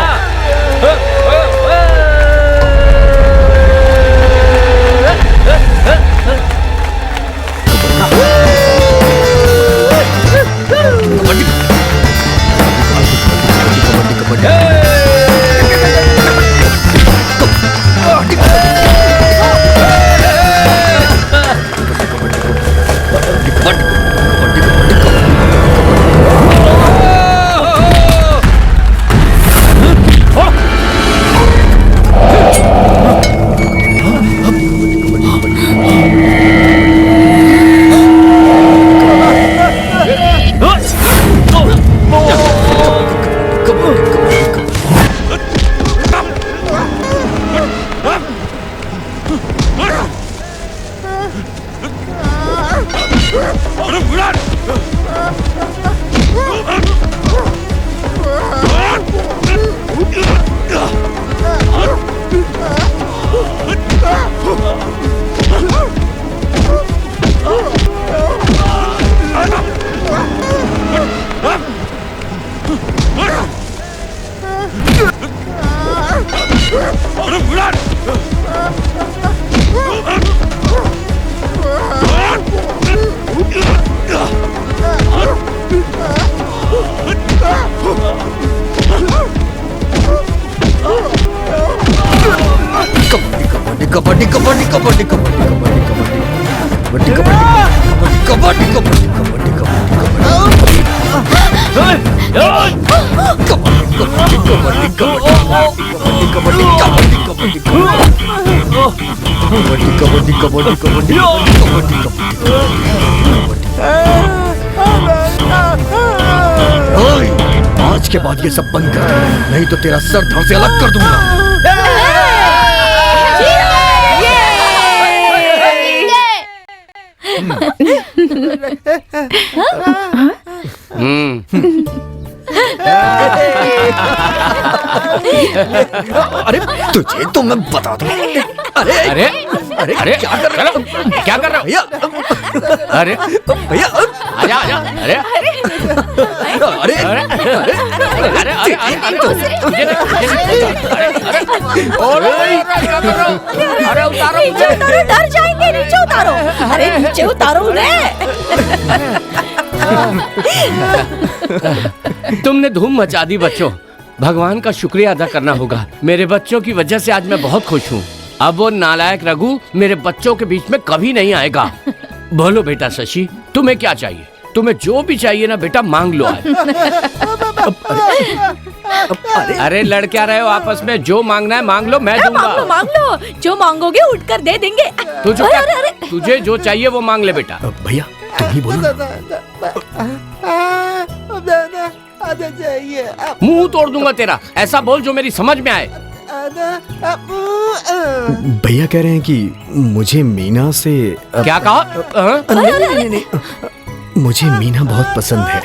कबड्डी कबड्डी कबड्डी कबड्डी कबड्डी कबड्डी कबड्डी कबड्डी कबड्डी आज के बाद ये सब बंद कर दे, नहीं तो तेरा सर धड़ से अलग कर दूंगा। अरे तुझे तो मैं बता दूं। अरे अरे अरे अरे क्या कर रहे हो? क्या कर रहे हो भैया अरे भैया आजा आजा अरे अरे अरे उतारो नीचे उतारो, डर जाएंगे, नीचे उतारो। अरे नीचे उतारो उन्हें। तुमने धूम मचा दी बच्चों, भगवान का शुक्रिया अदा करना होगा। मेरे बच्चों की वजह से आज मैं बहुत खुश हूँ। अब वो नालायक रघु मेरे बच्चों के बीच में कभी नहीं आएगा। बोलो बेटा शशि, तुम्हें क्या चाहिए? तुम्हें जो भी चाहिए ना बेटा मांग लो आज। अरे लड़ क्या रहे हो आपस में? जो मांगना है मांग लो, मैं दूंगा। मांग लो, जो मांगोगे उठकर दे देंगे। तुझे जो चाहिए वो मांग ले बेटा। भैया तुम ही बोलो। मुंह तोड़ दूंगा तेरा, ऐसा बोल जो मेरी समझ में आए। भैया कह रहे हैं कि मुझे मीना से क्या कहा? नहीं, मुझे मीना बहुत पसंद है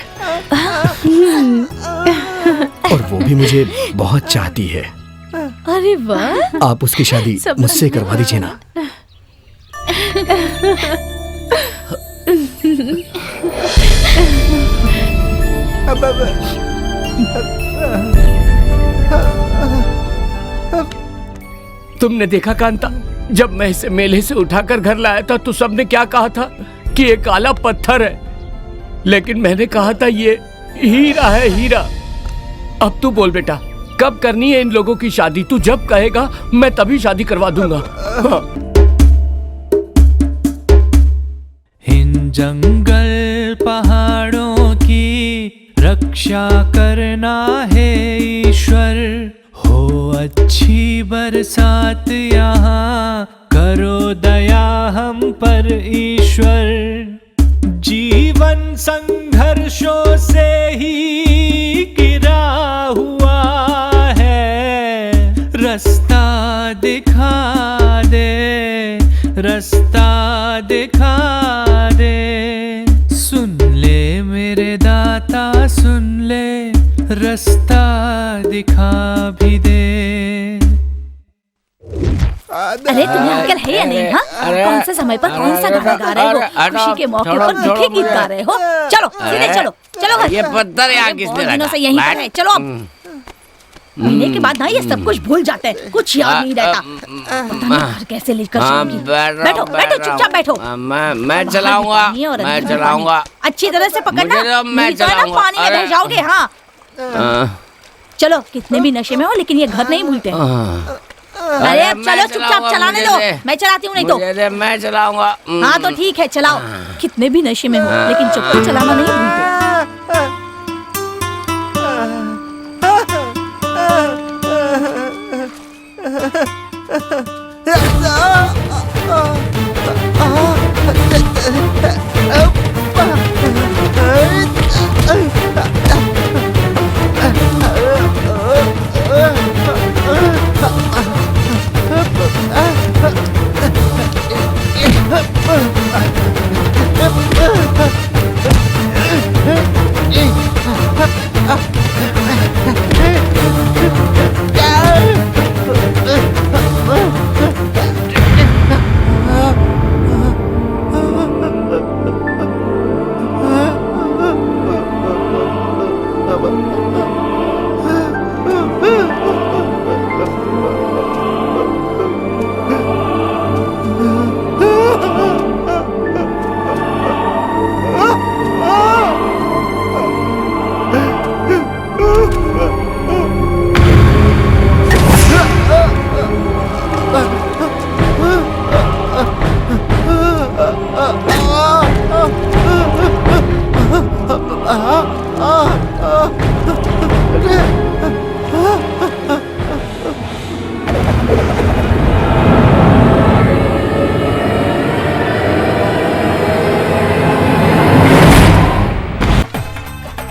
और वो भी मुझे बहुत चाहती है। अरे वाह, आप उसकी शादी मुझसे करवा दीजिए ना। तुमने देखा कांता, जब मैं इसे मेले से उठाकर घर लाया था तो सबने क्या कहा था कि ये काला पत्थर है, लेकिन मैंने कहा था ये हीरा है, हीरा। अब तू बोल बेटा, कब करनी है इन लोगों की शादी? तू जब कहेगा मैं तभी शादी करवा दूंगा। हाँ। इन जंगल पहाड़ों की रक्षा करना है ईश्वर, हो अच्छी बरसात यहाँ, करो दया हम पर ईश्वर। जीवन संघर्षों से ही गिरा हुआ है, रास्ता दिखा दे, रास्ता दिखा दे। सुन ले मेरे बताता सुन ले, रास्ता दिखा भी दे। अरे तुम्हें अक्ल है या नहीं? हाँ, कौन से समय पर कौन सा गाना गा रहे हो? खुशी के मौके पर दुखी गीत गा रहे हो? चलो सीधे चलो, चलो घर। ये पत्थर यहाँ किसने रखा? दिनों से यहीं पर है, चलो अब। महीने के बाद ना ये सब कुछ भूल जाते हैं, कुछ याद नहीं रहता। पता नहीं घर कैसे लेकर चलूंगी। बैठो बैठो चुपचाप बैठो। मैं चलाऊंगा, मैं चलाऊंगा। अच्छी तरह से पकड़ना, मैं चलाऊंगा। पानी में बह जाओगे। हाँ चलो, कितने भी नशे में हो लेकिन ये घर नहीं भूलते। अरे अब चलो चुपचाप चलाने दो, मैं चलाती हूँ नहीं तो। मैं चलाऊंगा। हाँ तो ठीक है चलाओ, कितने भी नशे में हो लेकिन चुपचाप चलाना नहीं भूलते।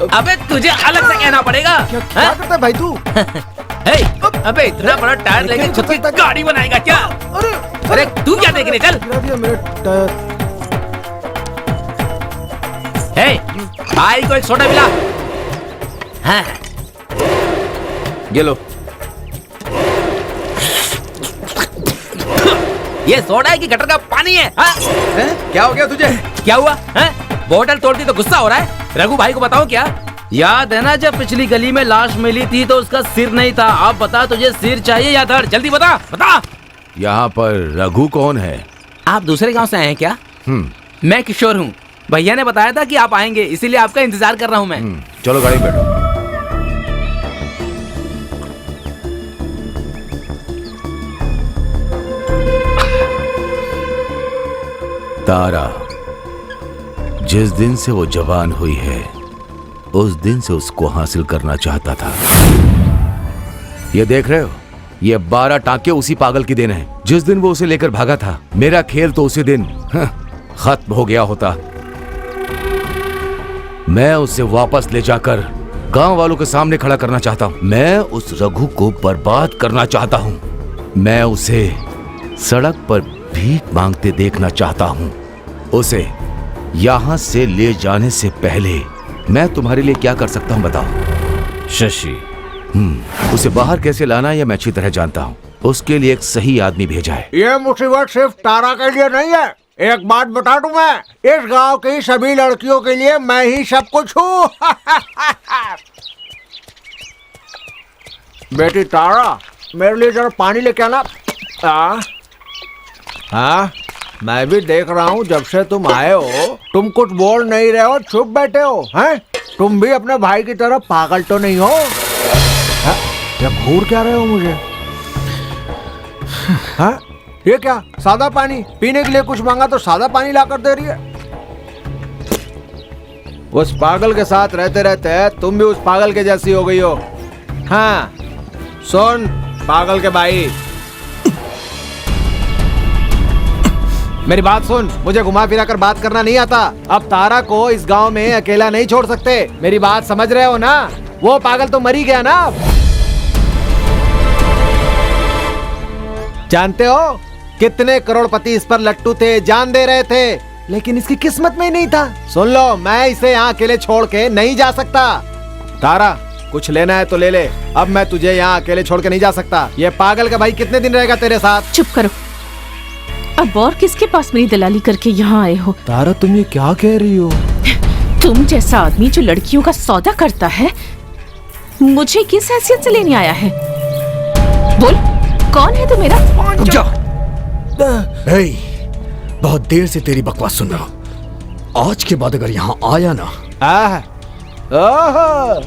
अबे तुझे अलग से कहना पड़ेगा। क्या करता है भाई तू? हे, अबे इतना बड़ा टायर लेके खुद की गाड़ी बनाएगा क्या? अरे तू क्या देख रहे? चल। गिरा दिया मेरे टायर। हे, भाई को एक सोडा मिला। हाँ। ये लो। ये सोडा है कि गटर का पानी है? हाँ? क्या हो गया तुझे? क्या हुआ? हाँ? बोतल तोड़ती तो गुस्सा हो रहा है? रघु भाई को बताओ क्या? याद है ना जब पिछली गली में लाश मिली थी तो उसका सिर नहीं था। अब बता, तुझे सिर चाहिए या धड़? जल्दी बता, बता। यहाँ पर रघु कौन है? आप दूसरे गांव से आए हैं क्या? मैं किशोर हूँ। भैया ने बताया था कि आप आएंगे, इसीलिए आपका इंतजार कर रहा हूँ मैं। चलो गाड़ी में बैठो। तारा जिस दिन से वो जवान हुई है उस दिन से उसको हासिल करना चाहता था। ये देख रहे हो, ये 12 टांके उसी पागल की देन है। जिस दिन वो उसे लेकर भागा था, मेरा खेल तो उसी दिन खत्म हो गया होता। मैं उसे वापस ले जाकर गांव वालों के सामने खड़ा करना चाहता हूं। मैं उस रघु को बर्बाद करना चाहता हूं। मैं उसे सड़क पर भीख मांगते देखना चाहता हूं। उसे यहां से ले जाने से पहले मैं तुम्हारे लिए क्या कर सकता हूं बताओ? शशि, उसे बाहर कैसे लाना है मैं अच्छी तरह जानता हूं। उसके लिए एक सही आदमी भेजा है। ये मुसीबत सिर्फ तारा के लिए नहीं है। एक बात बता दूं, मैं इस गांव की सभी लड़कियों के लिए मैं ही सब कुछ हूँ। बेटी तारा, मेरे लिए जरा पानी लेके आना। हाँ, मैं भी देख रहा हूँ जब से तुम आए हो तुम कुछ बोल नहीं रहे हो, चुप बैठे हो। हैं? तुम भी अपने भाई की तरह पागल तो नहीं हो? या घूर क्या रहे हो मुझे? हाँ? ये क्या सादा पानी? पीने के लिए कुछ मांगा तो सादा पानी लाकर दे रही है। उस पागल के साथ रहते रहते तुम भी उस पागल के जैसी हो गई हो। हाँ सुन पागल के भाई, मेरी बात सुन। मुझे घुमा फिरा कर बात करना नहीं आता। अब तारा को इस गांव में अकेला नहीं छोड़ सकते। मेरी बात समझ रहे हो ना? वो पागल तो मर ही गया ना। जानते हो कितने करोड़पति इस पर लट्टू थे, जान दे रहे थे। लेकिन इसकी किस्मत में ही नहीं था। सुन लो, मैं इसे यहाँ अकेले छोड़ के नहीं जा सकता। तारा, कुछ लेना है तो ले ले, अब मैं तुझे यहाँ अकेले छोड़ के नहीं जा सकता। ये पागल का भाई कितने दिन रहेगा तेरे साथ? चुप करो। अब और किसके पास मेरी दलाली करके यहाँ आए हो? तारा, तुम ये क्या कह रही हो? तुम जैसा आदमी जो लड़कियों का सौदा करता है, मुझे किस हैसियत से लेने आया है? बोल, कौन है तू मेरा? रुक जा। बहुत देर से तेरी बकवास सुन रहा हूँ। आज के बाद अगर यहाँ आया ना। ओहो,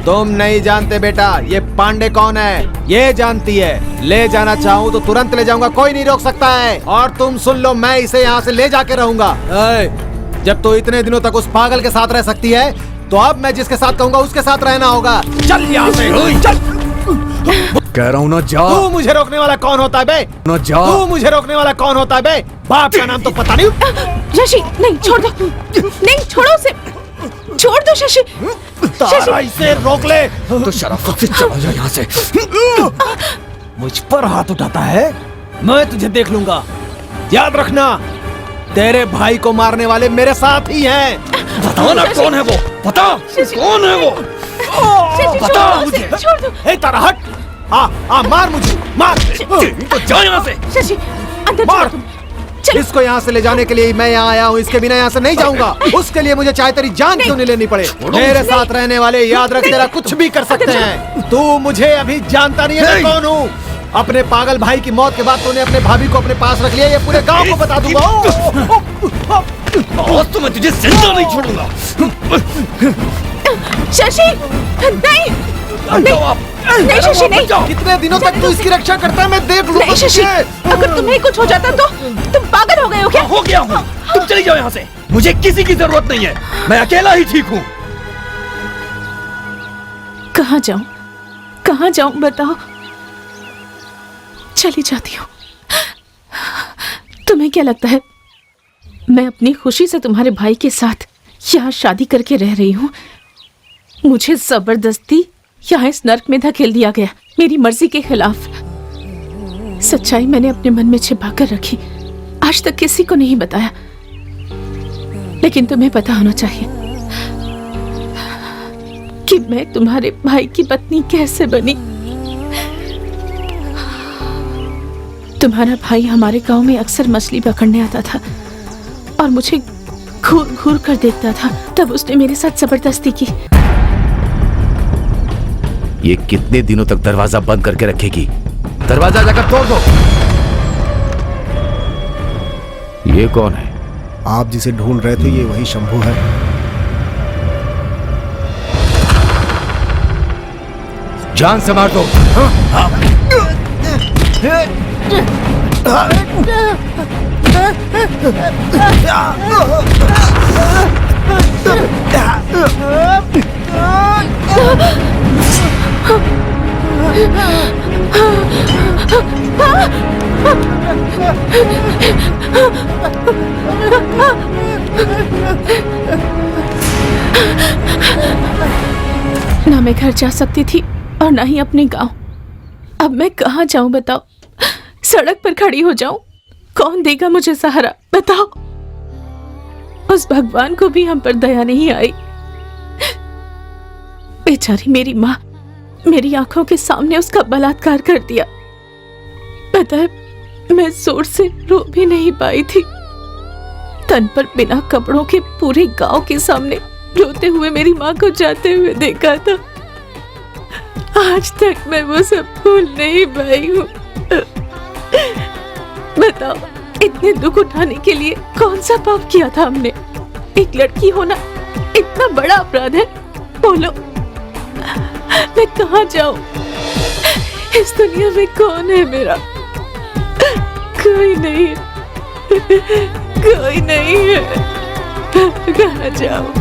तुम नहीं जानते बेटा, ये पांडे कौन है। ये जानती है। ले जाना चाहूँ तो तुरंत ले जाऊंगा, कोई नहीं रोक सकता है। और तुम सुन लो, मैं इसे यहाँ से ले जाके रहूंगा। जब तो इतने दिनों तक उस पागल के साथ रह सकती है, तो अब मैं जिसके साथ कहूंगा उसके साथ रहना होगा। चल यहाँ से, चल। कह रहा हूँ ना जा। तू मुझे रोकने वाला कौन होता है बे? ना जा। तू मुझे रोकने वाला कौन होता है बे? बाप का नाम तो पता नहीं। शशि, नहीं, छोड़ दो। नहीं, छोड़ो उसे, छोड़ दो शशि। तारा, इसे रोक ले। तो शराफत से चला जा यहाँ से। मुझ पर हाथ उठाता है, मैं तुझे देख लूंगा। याद रखना, तेरे भाई को मारने वाले मेरे साथ ही हैं। बताओ ना कौन है वो, बताओ कौन है वो, बताओ मुझे। हे तारा, हट। मार मुझे, मार। तो जा यहाँ से। शशि, अंदर मार। तुम। इसको यहाँ से ले जाने के लिए मैं यहाँ आया हूँ, इसके बिना यहाँ से नहीं जाऊंगा। उसके लिए मुझे चाहे तेरी जान क्यों नहीं लेनी पड़े। मेरे साथ रहने वाले, याद रख, तेरा कुछ भी कर सकते हैं। तू मुझे अभी जानता नहीं है मैं कौन हूँ। अपने पागल भाई की मौत के बाद तूने अपने भाभी को अपने पास रख लिया, ये पूरे गांव को बता दूंगा। आज तो मैं तुझे जिंदा नहीं छोड़ूंगा। शशि, नहीं, नहीं शशि, नहीं। कितने दिनों तक तू इसकी रक्षा करता है, मैं देख लूंगा। नहीं शशि, अगर तुम्हें कुछ हो जाता तो तुम पागल हो गए हो क्या? हो गया हूँ, तुम चली जाओ यहाँ से। मुझे किसी की जरूरत नहीं है, मैं अकेला ही ठीक हूँ। कहाँ जाऊं, कहाँ जाऊं बताओ? चली जाती हूँ। तुम्हें क्या लगता है मैं अपनी खुशी से तुम्हारे भाई के साथ यहाँ शादी करके रह रही हूँ? मुझे जबरदस्ती यहाँ इस नर्क में धकेल दिया गया, मेरी मर्जी के खिलाफ। सच्चाई मैंने अपने मन में छिपा कर रखी, आज तक किसी को नहीं बताया। लेकिन तुम्हें पता होना चाहिए कि मैं तुम्हारे भाई की पत्नी कैसे बनी। तुम्हारा भाई हमारे गांव में अक्सर मछली पकड़ने आता था और मुझे घूर घूर कर देखता था। तब उसने मेरे साथ जबरदस्ती की। ये कितने दिनों तक दरवाजा बंद करके रखेगी? दरवाजा जाकर तोड़ दो। ये कौन है? आप जिसे ढूंढ रहे थे, ये वही शंभू है। जान से मार दो। ना मैं घर जा सकती थी और ना ही अपने गांव। अब मैं कहाँ जाऊं बताओ? सड़क पर खड़ी हो जाऊं? कौन देगा मुझे सहारा बताओ? उस भगवान को भी हम पर दया नहीं आई। बेचारी मेरी माँ मेरी आंखों के सामने उसका बलात्कार कर दिया। पता है, मैं जोर से रो भी नहीं पाई थी। तन पर बिना कपड़ों के पूरे गांव के सामने रोते हुए मेरी माँ को जाते हुए देखा था। आज तक मैं वो सब भूल नहीं पाई हूँ। बताओ, इतने दुख उठाने के लिए कौन सा पाप किया था हमने? एक लड़की होना इतना बड़ा अपराध है? बोलो, मैं कहाँ जाऊं? इस दुनिया में कौन है मेरा? कोई नहीं है, कोई नहीं है। कहाँ जाऊं?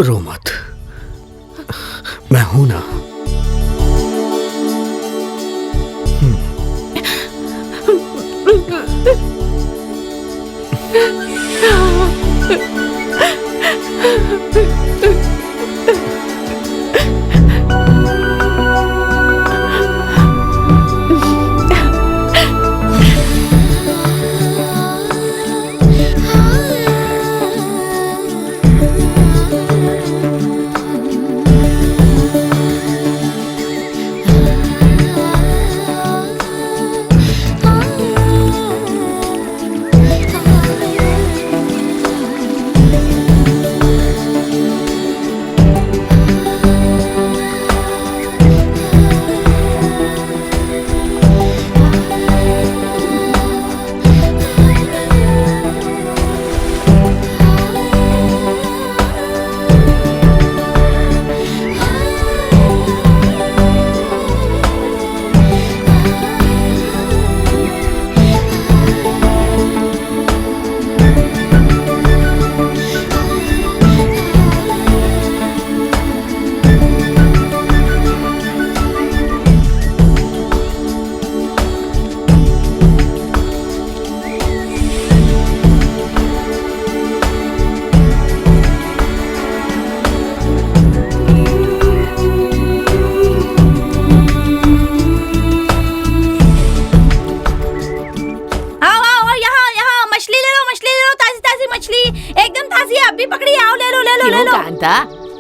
रो मत, मैं हूं ना।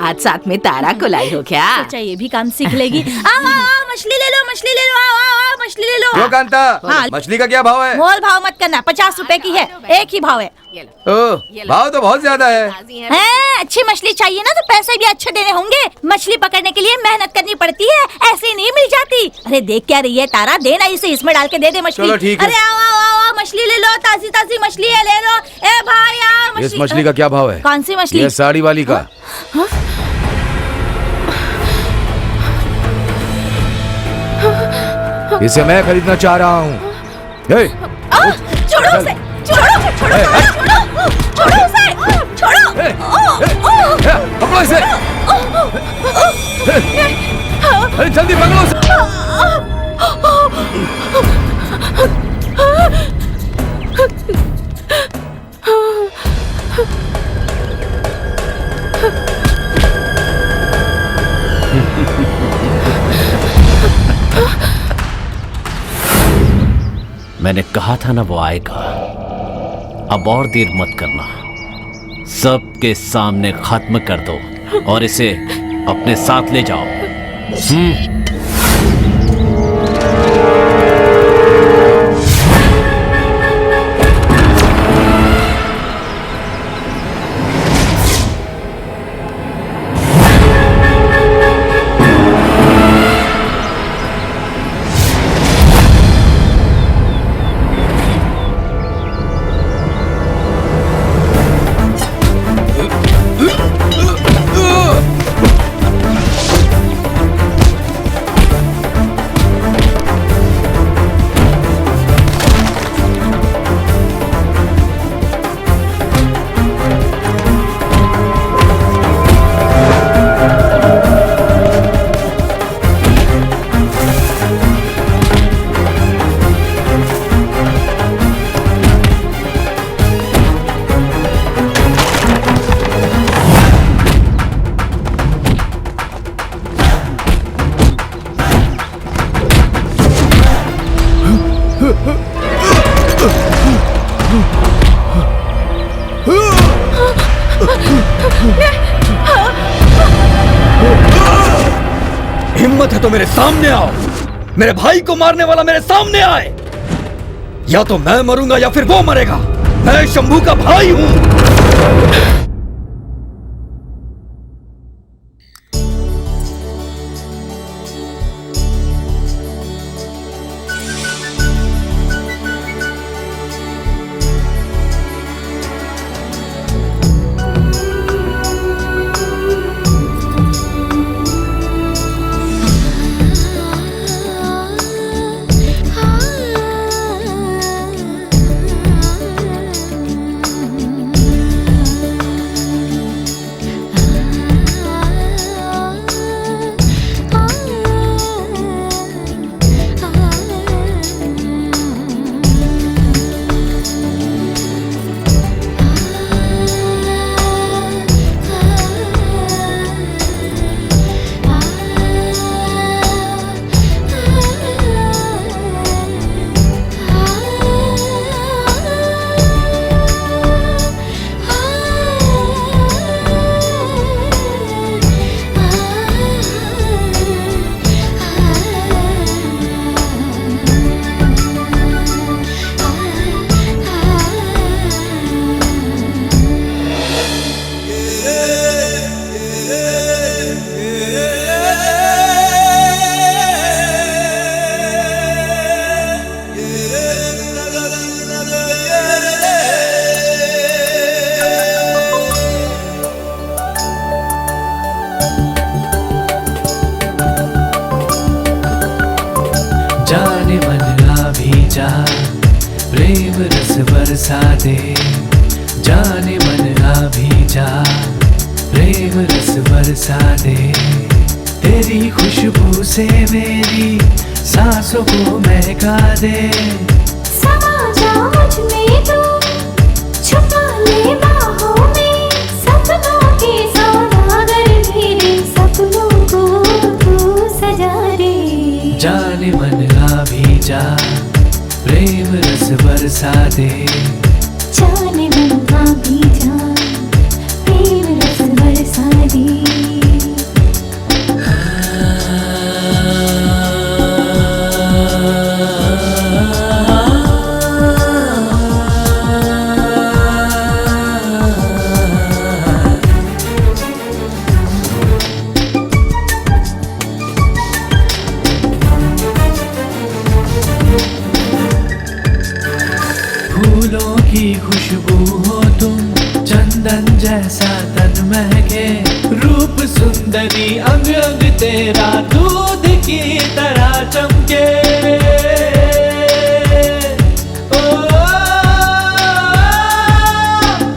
आज साथ में तारा को लाई हो क्या? सोचा ये भी काम सीख लेगी। आओ आओ आओ मछली ले लो, मछली ले लो, आओ आओ आओ मछली ले लो। कांता, मछली का क्या भाव है? मोल भाव मत करना, 50 रुपए की है, एक ही भाव है। भाव तो बहुत ज्यादा है। अच्छी मछली चाहिए ना तो पैसे भी अच्छे देने होंगे। मछली पकड़ने के लिए मेहनत करनी पड़ती है, ऐसे नहीं मिल जाती। अरे देख क्या रही है तारा, देना इसे, इसमें डाल के दे दे मछली। चलो ठीक है। अरे आओ आओ आओ मछली ले लो, ताजी ताजी मछली है, ले लो। ए भाई आओ। इस मछली का क्या भाव है? कौन सी मछली? ये साड़ी वाली का। इसे मैं खरीदना चाह रहा हूँ। छोड़ो उसे, छोड़ो छोड़ो छोड़ो छोड़ो उसे, छोड़ो। पकड़ो इसे। अरे जल्दी पकड़ो उसे। मैंने कहा था ना वो आएगा। अब और देर मत करना, सबके सामने खत्म कर दो और इसे अपने साथ ले जाओ। हिम्मत है तो मेरे सामने आओ। मेरे भाई को मारने वाला मेरे सामने आए। या तो मैं मरूंगा या फिर वो मरेगा। मैं शंभू का भाई हूं। बरसा दे, जाने मन आ भी जा, प्रेम रस बरसा दे। तेरी खुशबू से मेरी सांसों को महका दे। समा जा मुझ में तू, छुपा ले बाहों में, सपनों के सौदागर मेरे सपनों को तू सजा दे। जाने मन आ भी जा, प्रेम रस बरसा दे। जाने मन आ भी जा, प्रेम रस बरसा दे। फूलों की खुशबू हो तुम, चंदन जैसा तन महके, रूप सुंदरी अंग अंग तेरा दूध की तरह चमके।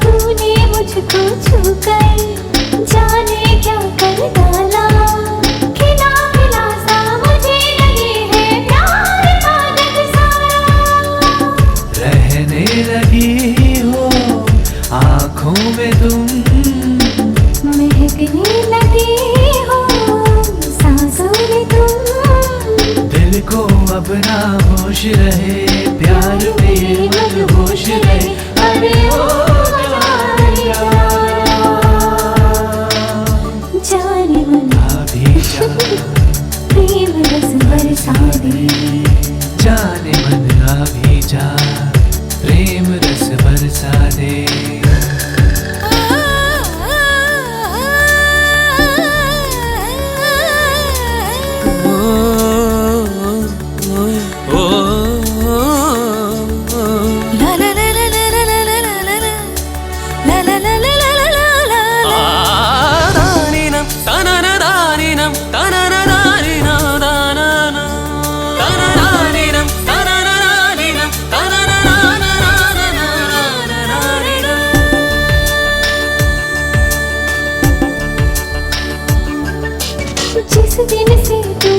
तूने मुझको छूकर जाने क्या कर डाला, खिला खिला सा मुझे लगे है प्यार का रंग सारा। रहने लगी हो आँखों में तुम, महकने लगे हो सांसों में तुम। दिल को अब ना होश रहे, प्यार में मदहोश रहे। अरे ओ जाने मन आ भी जा, प्रेम रस बरसा दे। जाने मन आ भी जा, प्रेम रस बरसा दे। जिस दिन से तू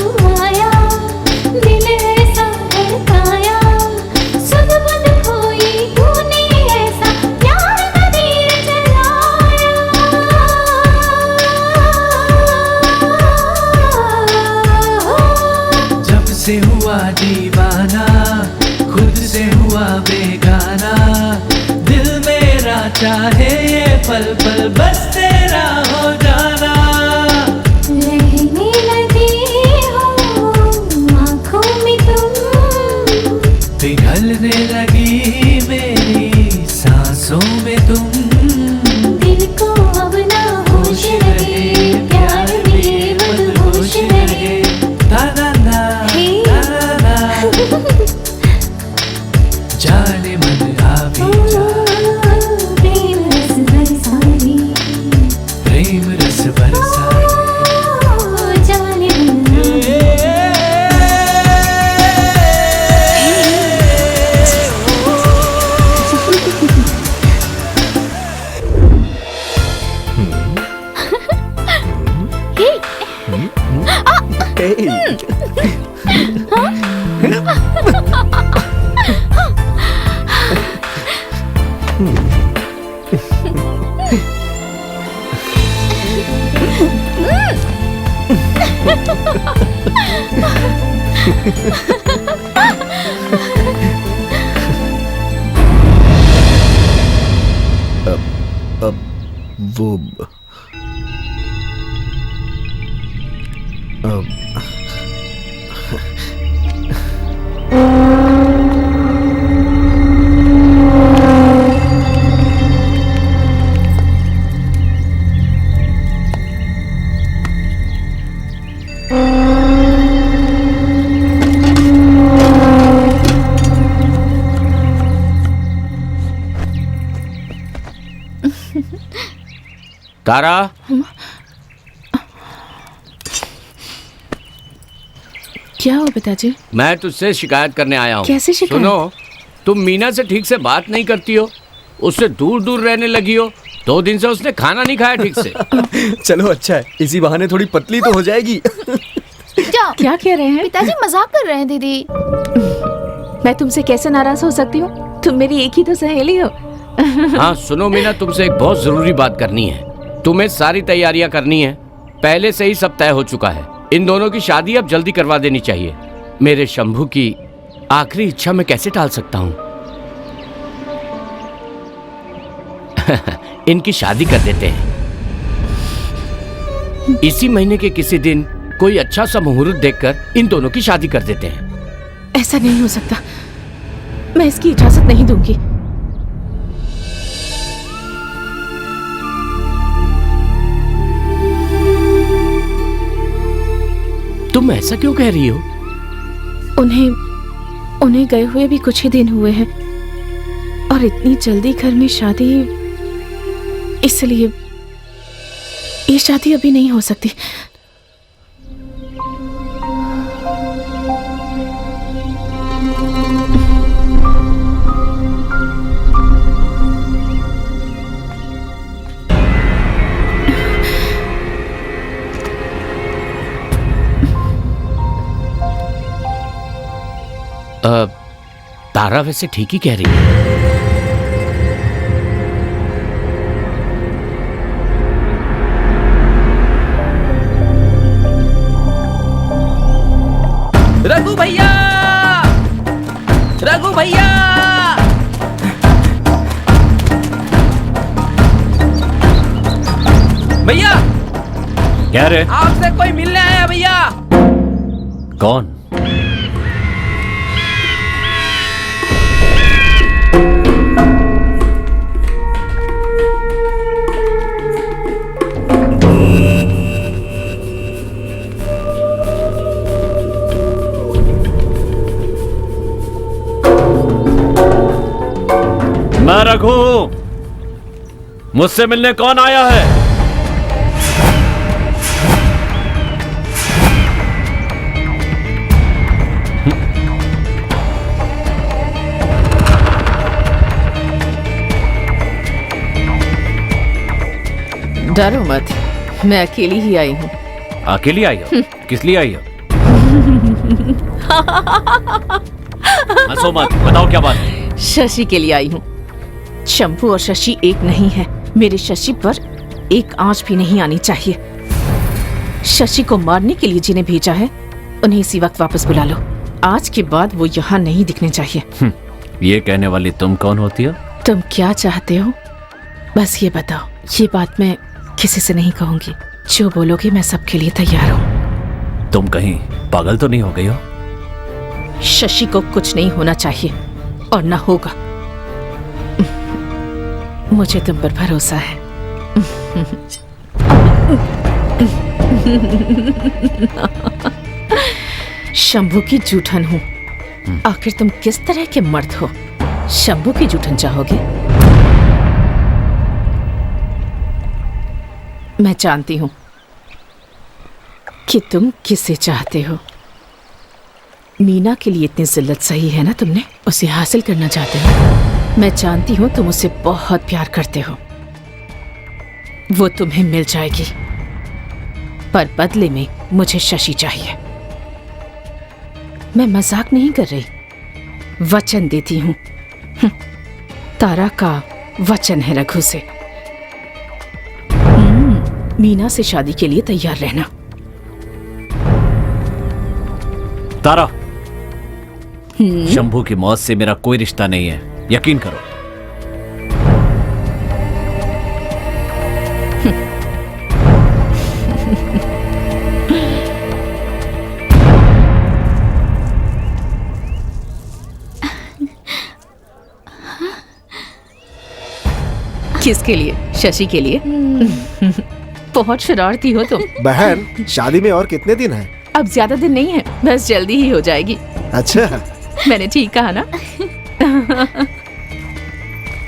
आया, दिल ऐसा धड़काया, सुध बुध खोई तूने ऐसा प्यार का तीर चलाया। जब से हुआ दीवाना, खुद से हुआ बेगाना, दिल मेरा चाहे ये पल पल बस तेरा हो जाना। रहने लगे हो आँखों में तुम, पिघलने लगी मेरी सांसों में तुम। दिल को अब ना होश रहे, प्यार में मदहोश रहे। ता-ना-ना, ता-ना-ना, जाने मन आ भी जा, प्रेम रस बरसा दे। प्रेम रस बरसा दे। जाने मन वो तारा, क्या हुआ पिताजी? मैं तुझसे शिकायत करने आया हूँ। कैसे शिकायत? सुनो, तुम मीना से ठीक से बात नहीं करती हो, उससे दूर दूर रहने लगी हो। 2 दिन से उसने खाना नहीं खाया ठीक से। चलो अच्छा है, इसी बहाने थोड़ी पतली तो हो जाएगी। जाओ। क्या कह रहे हैं? पिताजी मजाक कर रहे हैं दीदी। मैं तुमसे कैसे नाराज हो सकती हूँ? तुम मेरी एक ही तो सहेली हो। हाँ सुनो मीना, तुमसे एक बहुत जरूरी बात करनी है। तुम्हें सारी तैयारियां करनी है, पहले से ही सब तय हो चुका है। इन दोनों की शादी अब जल्दी करवा देनी चाहिए। मेरे शंभू की आखिरी इच्छा मैं कैसे टाल सकता हूँ? इनकी शादी कर देते हैं। इसी महीने के किसी दिन कोई अच्छा सा मुहूर्त देखकर इन दोनों की शादी कर देते हैं। ऐसा नहीं हो सकता, मैं इसकी इजाजत नहीं दूंगी। तुम ऐसा क्यों कह रही हो? उन्हें गए हुए भी कुछ ही दिन हुए हैं और इतनी जल्दी घर में शादी, इसलिए ये शादी अभी नहीं हो सकती। तारा वैसे ठीक ही कह रही है। रघु भैया, रघु भैया, भैया क्या रे? आपसे कोई मिलने आया भैया। कौन? मैं रघु, मुझसे मिलने कौन आया है? डरो मत, मैं अकेली ही आई हूँ। अकेली आई हो? किस लिए आई हो? हंसो मत, बताओ क्या बात है? शशि के लिए आई हूँ। शंभू और शशि एक नहीं है। मेरे शशि पर एक आंच भी नहीं आनी चाहिए। शशि को मारने के लिए जिन्हें भेजा है उन्हें इसी वक्त वापस बुला लो। आज के बाद वो यहाँ नहीं दिखने चाहिए। ये कहने वाली तुम कौन होती हो? तुम क्या चाहते हो बस ये बताओ। ये बात मैं किसी से नहीं कहूंगी। जो बोलोगे मैं सबके लिए तैयार हूँ। तुम कहीं पागल तो नहीं हो गई हो? शशि को कुछ नहीं होना चाहिए और ना होगा। मुझे तुम पर भरोसा है। शंभू की जूठन हूँ। आखिर तुम किस तरह के मर्द हो? शंभू की जूठन चाहोगे? मैं जानती हूँ कि तुम किसे चाहते हो। मीना के लिए इतनी जिल्लत सही है ना तुमने? उसे हासिल करना चाहते हो। मैं जानती हूँ तुम उसे बहुत प्यार करते हो। वो तुम्हें मिल जाएगी, पर बदले में मुझे शशि चाहिए। मैं मजाक नहीं कर रही, वचन देती हूँ। तारा का वचन है रघु से। मीना से शादी के लिए तैयार रहना। तारा, शंभू की मौत से मेरा कोई रिश्ता नहीं है, यकीन करो। किसके लिए? शशि के लिए? बहुत शरारती हो तुम। बहन, शादी में और कितने दिन हैं? अब ज्यादा दिन नहीं है, बस जल्दी ही हो जाएगी। अच्छा, मैंने ठीक कहा ना?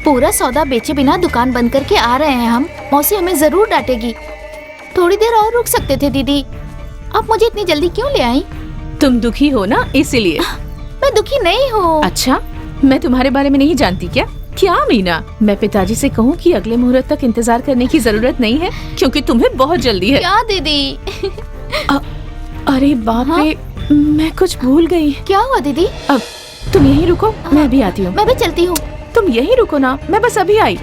पूरा सौदा बेचे बिना दुकान बंद करके आ रहे हैं हम। मौसी हमें जरूर डांटेगी। थोड़ी देर और रुक सकते थे दीदी। आप मुझे इतनी जल्दी क्यों ले आई? तुम दुखी हो ना, इसीलिए। मैं दुखी नहीं हूँ। अच्छा, मैं तुम्हारे बारे में नहीं जानती क्या? क्या मीना, मैं पिताजी से कहूँ कि अगले मुहूर्त तक इंतजार करने की जरूरत नहीं है क्योंकि तुम्हें बहुत जल्दी है। क्या दीदी? अरे बाप रे, मैं कुछ भूल गई। क्या हुआ दीदी? अब तुम यहीं रुको, मैं अभी आती हूँ। मैं भी चलती हूँ। तुम यहीं रुको ना, मैं बस अभी आई।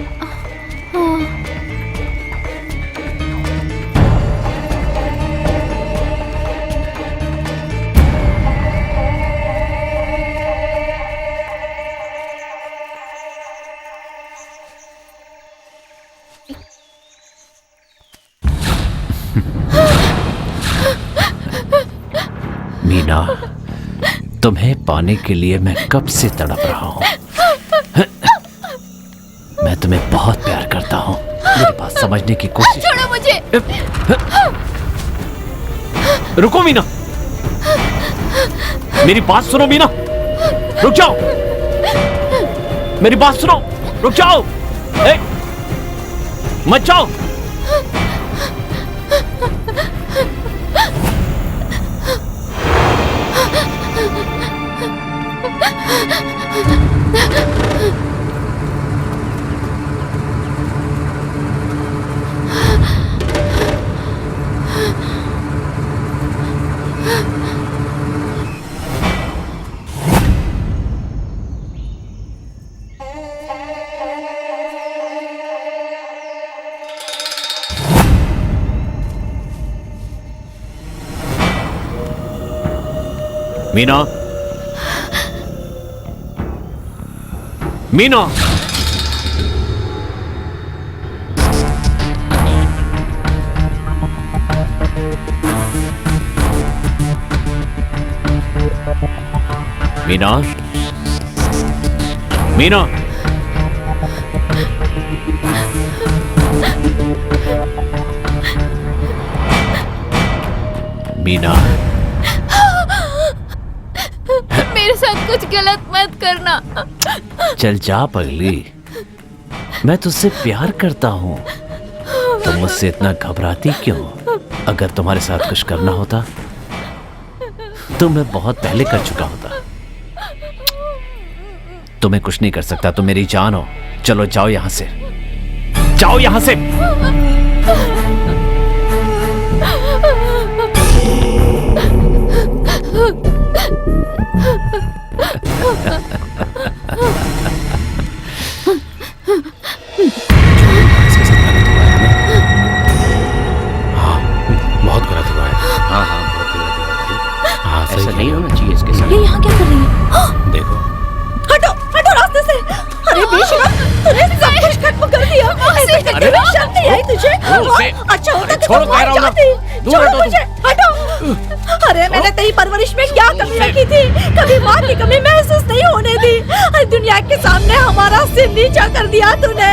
मीना, तुम्हें पाने के लिए मैं कब से तड़प रहा हूँ। मैं तुम्हें बहुत प्यार करता हूँ। मेरी बात समझने की कोशिश। छोड़ो मुझे। रुको मीना, मेरी बात सुनो मीना, रुक जाओ, मेरी बात सुनो, रुक जाओ, मत जाओ। मीना, मीना, मीना, मीना, मीना, मेरे साथ कुछ गलत मत करना। चल जा पगली, मैं तुझसे प्यार करता हूँ। तुम मुझसे इतना घबराती क्यों? अगर तुम्हारे साथ कुछ करना होता तो मैं बहुत पहले कर चुका होता। तुम्हें कुछ नहीं कर सकता, तुम मेरी जान हो। चलो जाओ यहां से, जाओ यहां से। बहुत गलत हुआ है। हाँ हाँ, बहुत गलत हुआ है। हाँ, ऐसा नहीं होना चाहिए इसके साथ। ये यहाँ क्या कर रही है? देखो, हटो, हटो रास्ते से। अरे बेशरम, तूने सब कुछ खत्म कर दिया। ऐसे करके भी शर्म नहीं आई तुझे? अच्छा होता कि तुम वहाँ जाती। छोड़ो मुझे, हटो। अरे मैंने तेरी परवरिश में क्या कमी रखी थी? कभी माँ की कमी महसूस नहीं होने दी। अरे दुनिया के सामने हमारा सिर नीचा कर दिया तूने।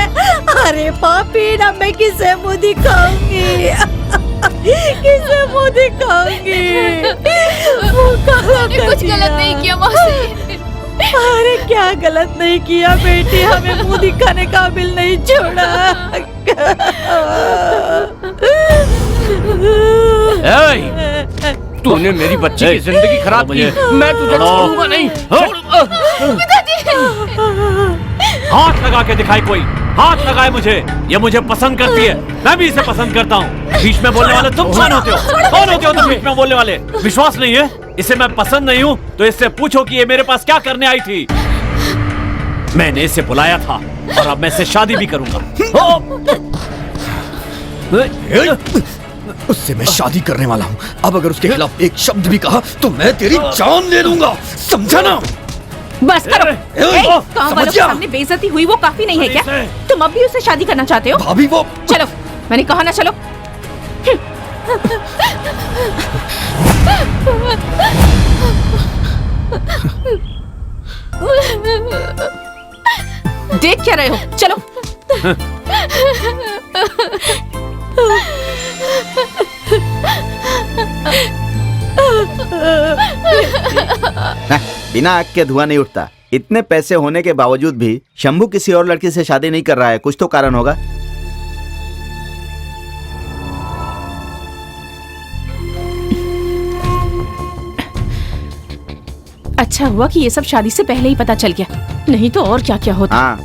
अरे पापी, ना मैं किसे मुँह दिखाऊंगी? किसे मुँह दिखाऊंगी? कुछ गलत नहीं किया मौसी। अरे क्या गलत नहीं किया बेटी, हमें मुंह दिखाने काबिल नहीं छोड़ा। तूने मेरी बच्ची की जिंदगी खराब की, मैं तुझे छोड़ूंगा नहीं। हाथ लगा के दिखाई कोई, हाथ लगाए मुझे। ये मुझे पसंद करती है, मैं भी इसे पसंद करता हूँ। बीच में बोलने वाले तुम कौन होते हो? कौन होते हो तुम बीच में बोलने वाले? विश्वास नहीं है? इसे मैं पसंद नहीं हूँ तो इससे पूछो कि ये मेरे पास क्या करने आई थी। मैंने इसे बुलाया था और अब मैं इससे शादी भी करूंगा। उससे मैं शादी करने वाला हूँ। अब अगर उसके खिलाफ एक शब्द भी कहा तो मैं तेरी जान ले लूंगा, समझा ना? बस करो। काम वालों के सामने बेइज्जती हुई वो काफी नहीं है क्या? तुम अब भी उससे शादी करना चाहते हो? भाभी वो, चलो, मैंने कहा ना चलो। देख क्या रहे हो? चलो। बिना आग के धुआं नहीं उठता। इतने पैसे होने के बावजूद भी शंभू किसी और लड़की से शादी नहीं कर रहा है। कुछ तो कारण होगा। अच्छा हुआ कि ये सब शादी से पहले ही पता चल गया, नहीं तो और क्या क्या होता। हाँ,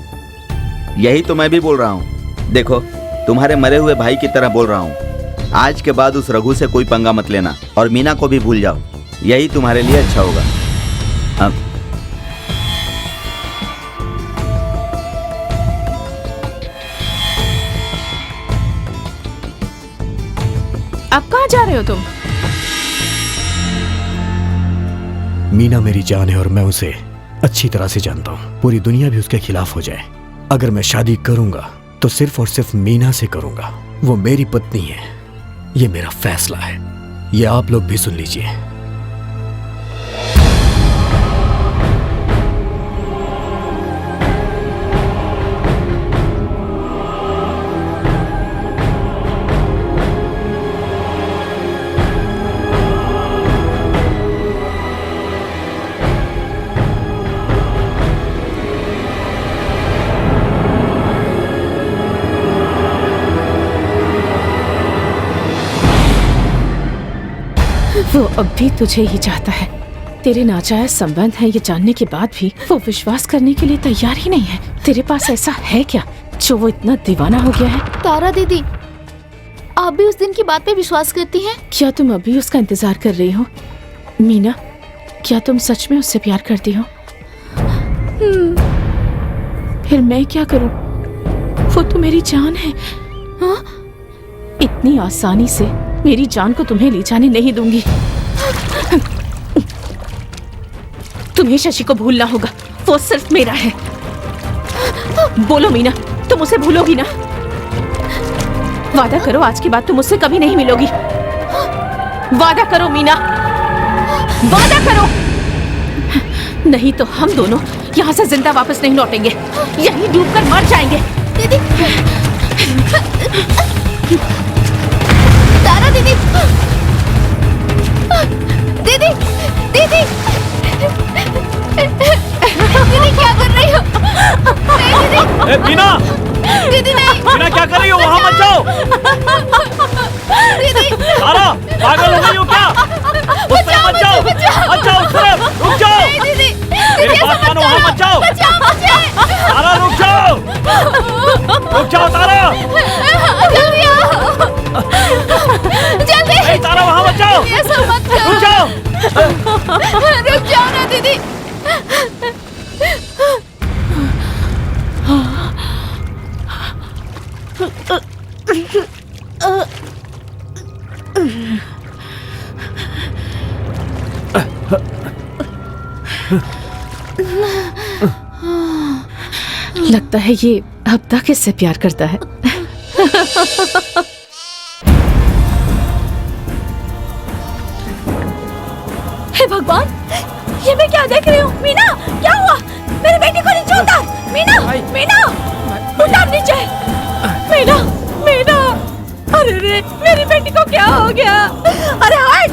यही तो मैं भी बोल रहा हूँ। देखो, तुम्हारे मरे हुए भाई की तरह बोल रहा हूँ। आज के बाद उस रघु से कोई पंगा मत लेना और मीना को भी भूल जाओ। यही तुम्हारे लिए अच्छा होगा। अब कहाँ जा रहे हो तुम? मीना मेरी जान है और मैं उसे अच्छी तरह से जानता हूँ। पूरी दुनिया भी उसके खिलाफ हो जाए, अगर मैं शादी करूंगा तो सिर्फ और सिर्फ मीना से करूंगा। वो मेरी पत्नी है, ये मेरा फैसला है। ये आप लोग भी सुन लीजिए। वो अब भी तुझे ही चाहता है। तेरे नाजायज संबंध है ये जानने के बाद भी वो विश्वास करने के लिए तैयार ही नहीं है। तेरे पास ऐसा है क्या जो वो इतना दीवाना हो गया है? तारा दीदी, आप भी उस दिन की बात पे विश्वास करती हैं? क्या तुम अभी उसका इंतजार कर रही हो? मीना, क्या तुम सच में उससे प्यार करती हो? फिर मैं क्या करूं? वो तो मेरी जान है। हाँ? इतनी आसानी से मेरी जान को तुम्हें ले जाने नहीं दूंगी। तुम्हें शशि को भूलना होगा, वो सिर्फ मेरा है। बोलो मीना, तुम उसे भूलोगी ना? वादा करो आज के बाद तुम उससे कभी नहीं मिलोगी। वादा करो मीना, वादा करो। नहीं तो हम दोनों यहाँ से जिंदा वापस नहीं लौटेंगे, यहीं डूबकर मर जाएंगे। दीदी, तारा दीदी, दीदी, दीदी, दीदी क्या कर रही हो? नहीं दीदी। ए, मीना! दीदी नहीं। मीना क्या कर रही हो? वहाँ मत जाओ। दीदी। तारा, पागल हो गई हो क्या? उस तरफ मत जाओ, मत जाओ उस तरफ, रुक जाओ। नहीं दीदी, मेरी बात मानो, वहाँ मत जाओ। तारा रुक जाओ, रुक जाओ तारा। जल्दी आओ, जल्दी। तारा वहाँ मत जाओ, ऐसा मत करो। रुक जाओ, रुक जाओ ना दीदी। लगता है ये अब तक इससे प्यार करता है। हे भगवान, ये मैं क्या देख रही हूँ? मीना, क्या हुआ? मेरी बेटी को नीचे उतार। मीना, मीना, उतार नीचे। मीना, मीना, अरे रे, मेरी बेटी को क्या हो गया? अरे हट!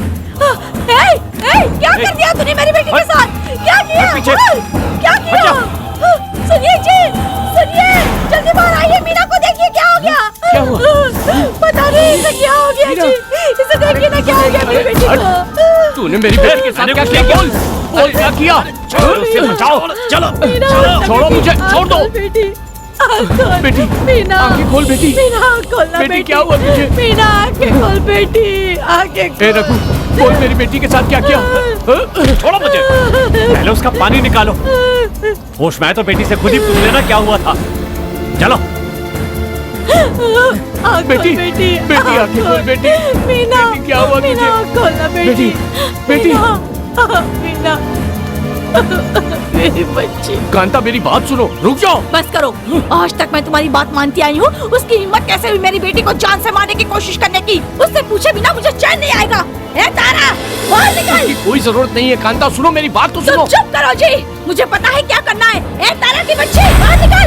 क्या कर दिया तूने मेरी बेटी के साथ? क्या किया? क्या किया? सुनिए जी, सुनिए, जल्दी बाहर आइए। मीना को देखिए क्या हो गया? क्या हुआ? पता नहीं इसे क्या हो गया जी। इसे देखिए ना क्या हो गया मेरी बेटी को। तूने मेरी बेटी के साथ क्या किया? बोल क्या किया? उसे बचाओ, चलो, छोड़ो मुझे, छोड़ दो। बेटी, मीना, आंखें खोल बेटी। मीना, खोलना बेटी, क्या हुआ तुझे? मीना, आंखें खोल बेटी, आंखें खोल। ए रघु, बोल मेरी बेटी के साथ क्या किया? छोड़ो मुझे, पहले उसका पानी निकालो। होश में आए तो बेटी से खुद ही पूछ लेना क्या हुआ था। चलो बेटी, बेटी, बेटी आंखें खोल बेटी। मीना, बेटी क्या हुआ तुझे? खोलना बेटी, बेटी, मीना, मेरी बच्ची। कांता मेरी बात सुनो, रुक जाओ। बस करो, आज तक मैं तुम्हारी बात मानती आई हूँ। उसकी हिम्मत कैसे हुई मेरी बेटी को जान से मारने की कोशिश करने की? उससे पूछे बिना मुझे चैन नहीं आएगा। ए तारा, बाहर निकल। कोई जरूरत नहीं है कांता, सुनो मेरी बात तो सुनो। चुप करो जी, मुझे पता है क्या करना है। ए तारा की बच्ची, बाहर निकल।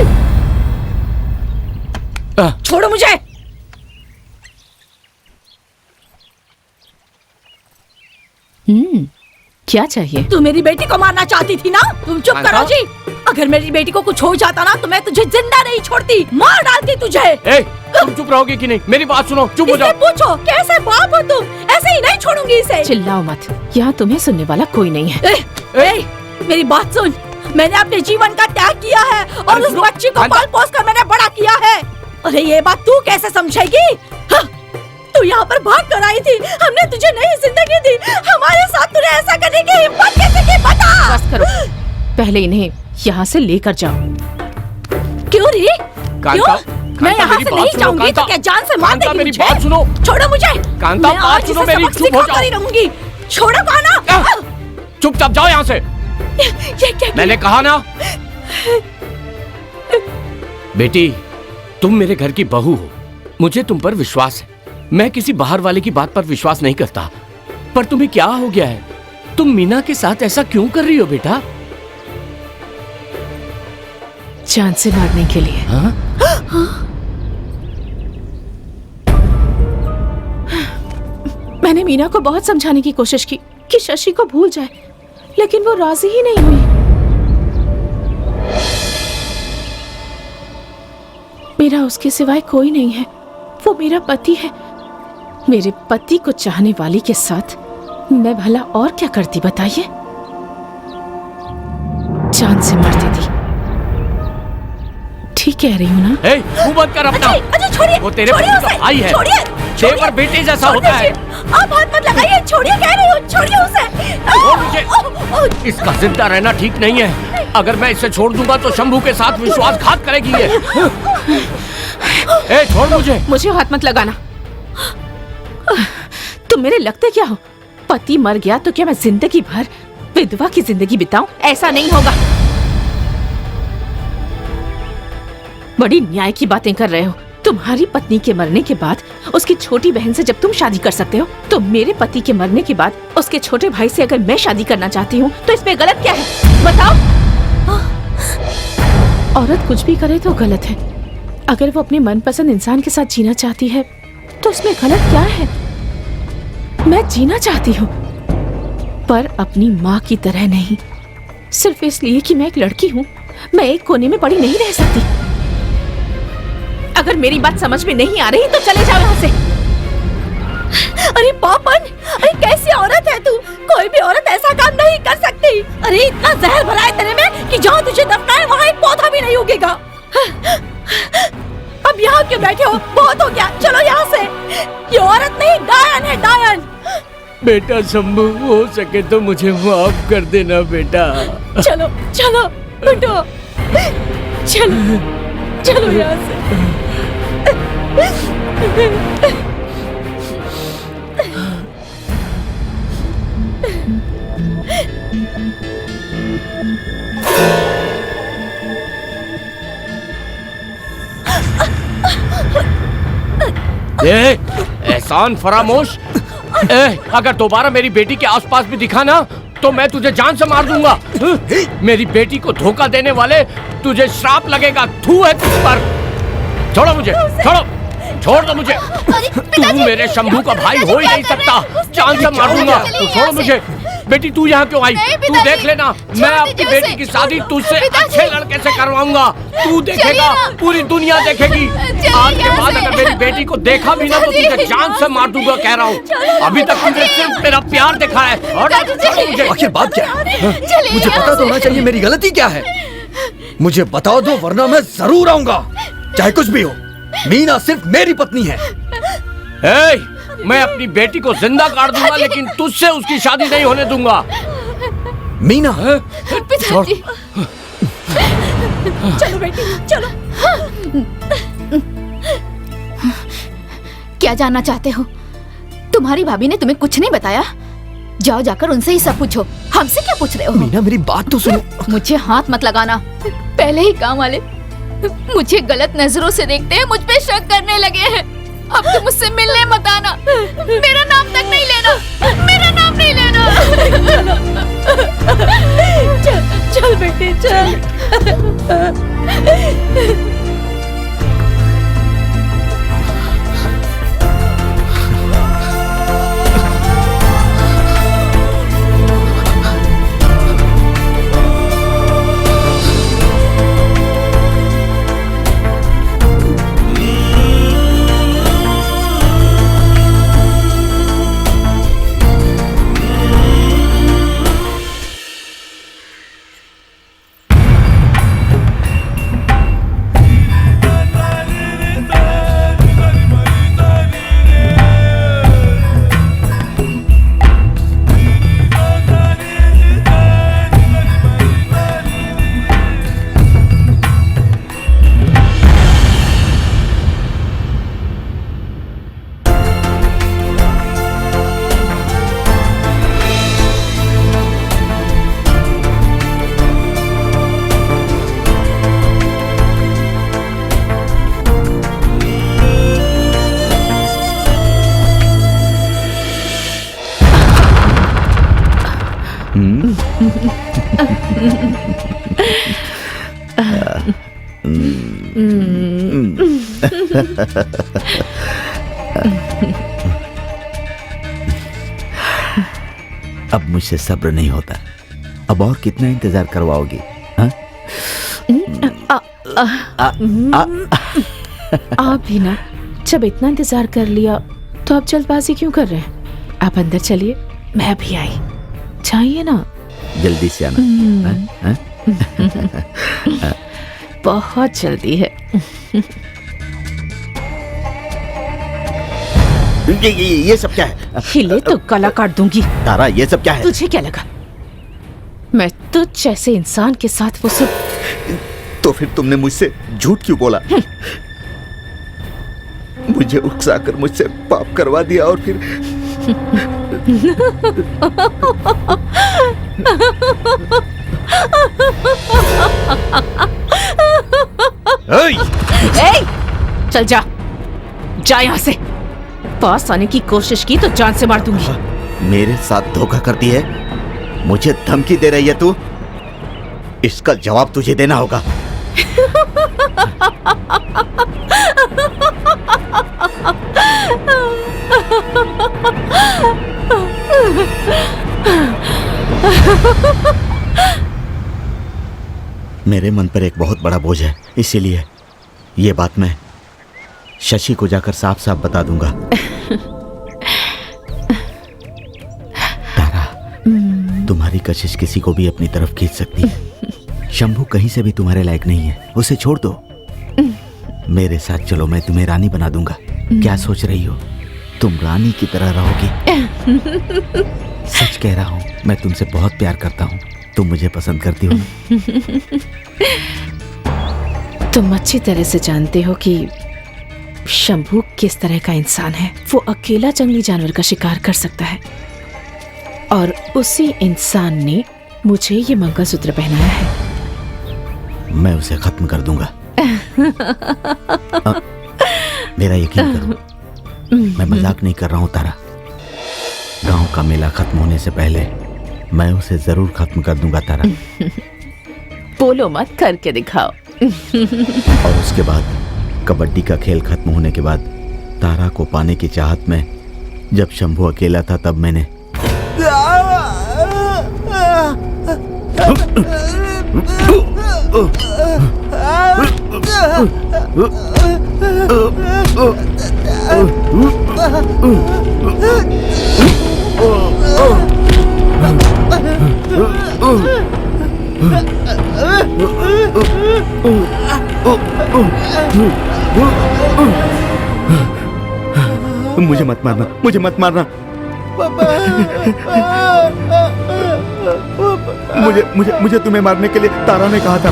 छोड़ो मुझे। क्या चाहिए? तू मेरी बेटी को मारना चाहती थी ना? तुम चुप करो जी। अगर मेरी बेटी को कुछ हो जाता ना तो मैं तुझे जिंदा नहीं छोड़ती, मार डालती तुझे। ए, तुम चुप रहोगे कि नहीं? मेरी बात सुनो, चुप हो जाओ। पूछो कैसे बाप हो तुम? ऐसे ही नहीं छोड़ूंगी इसे। चिल्लाओ मत, यहाँ तुम्हें सुनने वाला कोई नहीं है। मेरी बात सुन, मैंने अपने जीवन का त्याग किया है और उस बच्ची को पाल पोस कर मैंने बड़ा किया है। अरे ये बात तू कैसे समझेगी? हाँ, तू यहाँ पर भाग कर आई थी, हमने तुझे नई जिंदगी दी, हमारे साथ तूने ऐसा करने की हिम्मत कैसे की? बता। बस करो, पहले इन्हें यहाँ से लेकर जाओ। क्यों री? क्यों? मैं यहाँ से नहीं जाऊंगी तो क्या जान से मार देगी मुझे? बात सुनो। छोड़ो मुझे। कांता, बात सुनो मेरी, चुप हो जाओ। रहूंगी। छोड़ो काना। चुपचाप जाओ यहाँ से। ये क्या? मैंने कहा ना। बेटी, तुम मेरे घर की बहू हो, मुझे तुम पर विश्वास है। मैं किसी बाहर वाले की बात पर विश्वास नहीं करता। पर तुम्हें क्या हो गया है? तुम मीना के साथ ऐसा क्यों कर रही हो बेटा? जान से मारने के लिए। हाँ? मैंने मीना को बहुत समझाने की कोशिश की कि शशि को भूल जाए, लेकिन वो राजी ही नहीं हुई। मेरा उसके सिवाय कोई नहीं है, वो मेरा पति है। मेरे पति को चाहने वाली के साथ मैं भला और क्या करती बताइए? जान से मार देती। ठीक कह रही हूँ ना? मुंह बंद कर अपना। अजय छोड़िए, वो तेरे पति का भाई है। देवर बेटे जैसा होता है। आप हाथ मत लगाइए, छोड़िए कह रही हूँ, छोड़िए उसे। इसका जिंदा रहना ठीक नहीं है। अगर मैं इसे छोड़ दूंगा तो शंभू के साथ विश्वासघात करेगी ये। छोड़ मुझे। मुझे हाथ मत लगाना। तुम मेरे लगते क्या हो? पति मर गया तो क्या मैं जिंदगी भर विधवा की जिंदगी बिताऊं? ऐसा नहीं होगा। बड़ी न्याय की बातें कर रहे हो। तुम्हारी पत्नी के मरने के बाद उसकी छोटी बहन से जब तुम शादी कर सकते हो, तो मेरे पति के मरने के बाद उसके छोटे भाई से अगर मैं शादी करना चाहती हूँ तो इसमें गलत क्या है? बताओ। औरत कुछ भी करे तो गलत है। अगर वो अपने मनपसंद इंसान के साथ जीना चाहती है तो इसमें गलत क्या है? मैं जीना चाहती हूँ, पर अपनी माँ की तरह नहीं। सिर्फ इसलिए कि मैं एक लड़की हूँ, मैं एक कोने में पड़ी नहीं रह सकती। अगर मेरी बात समझ में नहीं आ रही तो चले जाओ यहाँ से। अरे पापन, अरे कैसी औरत है तू? कोई भी औरत ऐसा काम नहीं कर सकती। अरे इतना जहर भरा है तेरे में कि जहाँ तुझे दफनाए वहाँ एक पौधा भी नहीं उगेगा। अब यहाँ क्यों बैठे हो? बहुत हो गया, चलो यहाँ से। ये औरत नहीं, डायन है, डायन। बेटा शंभू, हो सके तो मुझे माफ कर देना बेटा। चलो चलो उठो, चलो चलो यहाँ से। एहसान फरामोश। अगर दोबारा मेरी बेटी के आसपास भी दिखा ना तो मैं तुझे जान से मार दूंगा। मेरी बेटी को धोखा देने वाले, तुझे श्राप लगेगा। थू है तुझ पर। छोड़ो मुझे, छोड़ो, छोड़ दो मुझे। तू मेरे शंभू का भाई हो ही नहीं सकता। जान से मार दूंगा। तू छोड़ो मुझे। बेटी तू यहाँ क्यों आई? तू देख लेना, मैं अपनी बेटी की शादी तुझसे अच्छे लड़के से करवाऊंगा। तू देखेगा, पूरी दुनिया देखेगी। आज के बाद अगर मेरी बेटी को देखा भी ना तो तुझे जान से मार दूंगा, कह रहा हूँ। अभी तक तुझे सिर्फ मेरा प्यार दिखा है। आखिर बात क्या है? मुझे पता तो होना चाहिए मेरी गलती क्या है। मुझे बता दो वरना मैं जरूर आऊंगा, चाहे कुछ भी हो। मीना सिर्फ मेरी पत्नी है। मैं अपनी बेटी को जिंदा काट दूंगा, लेकिन तुझसे उसकी शादी नहीं होने दूंगा। मीना, पिताजी, चलो बेटी, चलो। क्या जानना चाहते हो? तुम्हारी भाभी ने तुम्हें कुछ नहीं बताया? जाओ जाकर उनसे ही सब पूछो, हमसे क्या पूछ रहे हो? मीना मेरी बात तो सुनो। मुझे हाथ मत लगाना। पहले ही गांव वाले मुझे गलत नजरों से देखते हैं, मुझ पे शक करने लगे हैं। अब तुम मुझसे मिलने मत आना। मेरा नाम तक नहीं लेना, मेरा नाम नहीं लेना। चल चल बेटे चल। अब मुझसे सब्र नहीं होता। अब और कितना इंतजार करवाओगी? हाँ? आप भी ना, जब इतना इंतजार कर लिया तो आप जल्दबाजी क्यों कर रहे हैं? आप अंदर चलिए, मैं अभी आई। चाहिए ना? जल्दी से आना। हाँ? बहुत जल्दी है। ये सब क्या है? हिले तो गला काट दूंगी। तारा, ये सब क्या है? तुझे क्या लगा मैं तुझ जैसे इंसान के साथ वो सब? तो फिर तुमने मुझसे झूठ क्यों बोला? मुझे उकसाकर मुझसे पाप करवा दिया और फिर चल जा यहाँ से। पास आने की कोशिश की तो जान से मार दूंगी। मेरे साथ धोखा करती है, मुझे धमकी दे रही है तू। इसका जवाब तुझे देना होगा। मेरे मन पर एक बहुत बड़ा बोझ है, इसीलिए ये बात मैं शशि को जाकर साफ साफ बता दूंगा। तारा, तुम्हारी कशिश किसी को भी अपनी तरफ खींच सकती है। शंभू कहीं से भी तुम्हारे लायक नहीं है, उसे छोड़ दो। मेरे साथ चलो, मैं तुम्हें रानी बना दूंगा। क्या सोच रही हो? तुम रानी की तरह रहोगी। सच कह रहा हूँ, मैं तुमसे बहुत प्यार करता हूँ। तुम मुझे पसंद करती हो? तुम अच्छी तरह से जानते हो कि शंभू किस तरह का इंसान है। वो अकेला जंगली जानवर का शिकार कर सकता है और उसी इंसान ने मुझे ये मंगलसूत्र पहनाया है। मैं उसे खत्म कर दूंगा। मेरा यकीन करो, मैं मजाक नहीं कर रहा हूँ तारा। गांव का मेला खत्म होने से पहले मैं उसे जरूर खत्म कर दूंगा तारा। बोलो मत, करके दिखाओ। और उसके बाद कबड्डी का खेल खत्म होने के बाद तारा को पाने की चाहत में जब शंभू अकेला था, तब मैंने मुझे मत मारना, मुझे मत मारना। मुझे तुम्हें मारने के लिए तारा ने कहा था।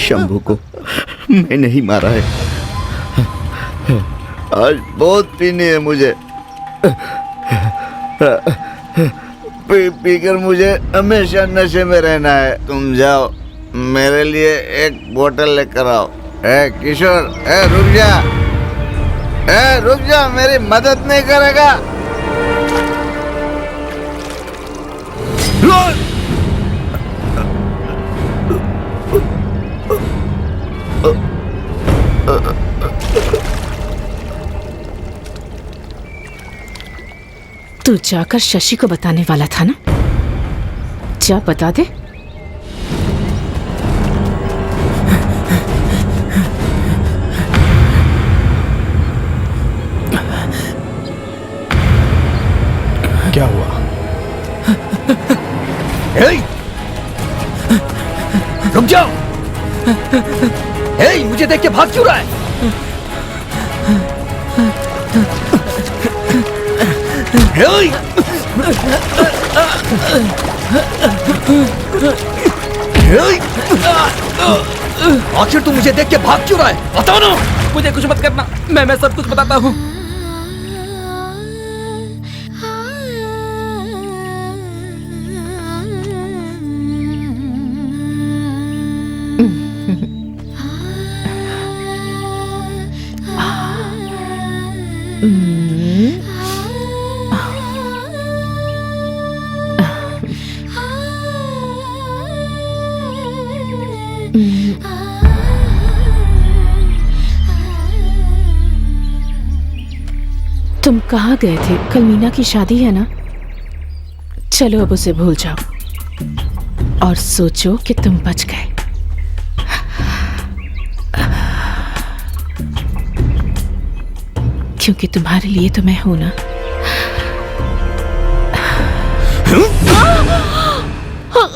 शंभू को मैं नहीं मारा है। आज बहुत पीनी है मुझे। पी कर मुझे हमेशा नशे में रहना है। तुम जाओ, मेरे लिए एक बोतल लेकर आओ। किशोर, रुक जा, मेरी मदद नहीं करेगा? तू जाकर शशि को बताने वाला था ना? जा बता दे। क्या हुआ? रुक जाओ। मुझे देख के भाग क्यों रहा है? आखिर तू मुझे देख के भाग क्यों रहा है? बताओ ना। मुझे कुछ मत करना, मैं सब कुछ बताता हूँ। तुम कहाँ गए थे? कल मीना की शादी है ना? चलो अब उसे भूल जाओ और सोचो कि तुम बच गए। क्योंकि तुम्हारे लिए तो मैं हूं ना।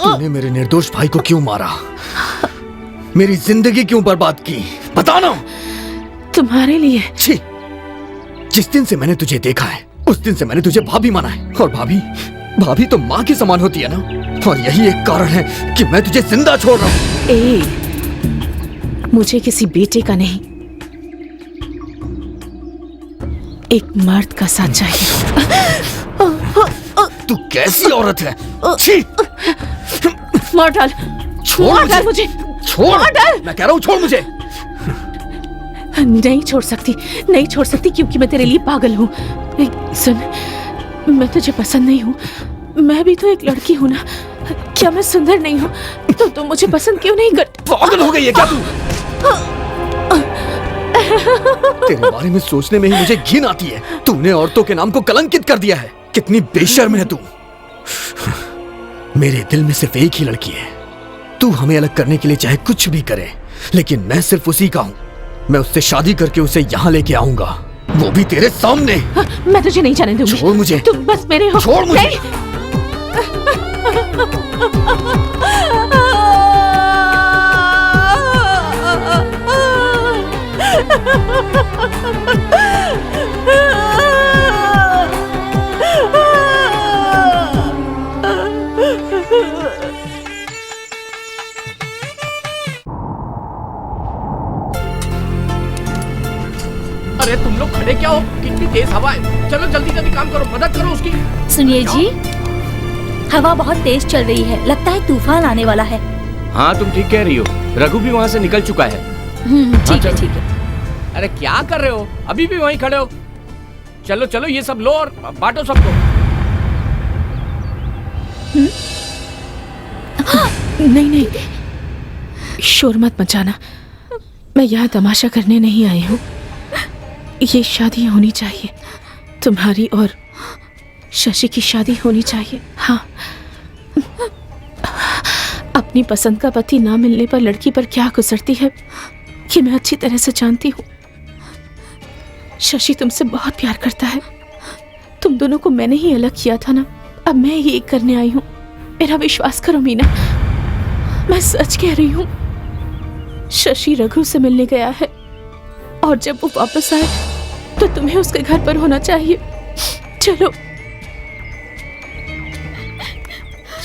तूने मेरे निर्दोष भाई को क्यों मारा? मेरी जिंदगी क्यों बर्बाद की? बता ना। तुम्हारे लिए। छी, जिस दिन से मैंने तुझे देखा है उस दिन से मैंने तुझे भाभी माना है। और भाभी तो माँ के समान होती है ना। और यही एक कारण है कि मैं तुझे जिंदा छोड़ रहा हूँ। मुझे किसी बेटे का नहीं, एक मर्द का साथ चाहिए। तू कैसी औरत है? छी! मार डाल। छोड़ डाल मुझे। छोड़। मैं कह रहा हूँ छोड़ मुझे। नहीं छोड़ सकती क्योंकि मैं तेरे लिए पागल हूँ। सुन, मैं तुझे पसंद नहीं हूँ। मैं भी तो एक लड़की हूँ ना। क्या मैं सुंदर नहीं हूँ? तो तुम मुझे पसंद क्यों नहीं करते? पागल हो गई है क्या तू? तेरे बारे में सोचने में ही मुझे घिन आती है। तूने औरतों के नाम को कलंकित कर दिया है। कितनी बेशर्म है तू। मेरे दिल में सिर्फ एक ही लड़की है। तू हमें अलग करने के लिए चाहे कुछ भी करे, लेकिन मैं सिर्फ उसी का हूँ। मैं उससे शादी करके उसे यहाँ लेके आऊंगा, वो भी तेरे सामने। मैं तुझे नहीं जाने दूंगी। छोड़ मुझे। तुम बस मेरे हो। छोड़ मुझे। अरे तुम लोग खड़े क्या हो? कितनी तेज हवा है। चलो जल्दी जल्दी काम करो, मदद करो उसकी। सुनिए जी, हवा बहुत तेज चल रही है, लगता है तूफान आने वाला है। हाँ तुम ठीक कह रही हो, रघु भी वहाँ से निकल चुका है। ठीक है ठीक है। अरे क्या कर रहे हो? अभी भी वहीं खड़े हो? चलो चलो ये सब लो और बांटो सबको। नहीं, शोर मत मचाना। मैं यहाँ तमाशा करने नहीं आई हूँ। ये शादी होनी चाहिए, तुम्हारी और शशि की शादी होनी चाहिए। हाँ, अपनी पसंद का पति ना मिलने पर लड़की पर क्या गुजरती है कि मैं अच्छी तरह से जानती हूँ। शशि तुमसे बहुत प्यार करता है। तुम दोनों को मैंने ही अलग किया था ना, अब मैं ही एक करने आई हूँ। मेरा विश्वास करो मीना, मैं सच कह रही हूँ। शशि रघु से मिलने गया है और जब वो वापस आए तो तुम्हें उसके घर पर होना चाहिए। चलो,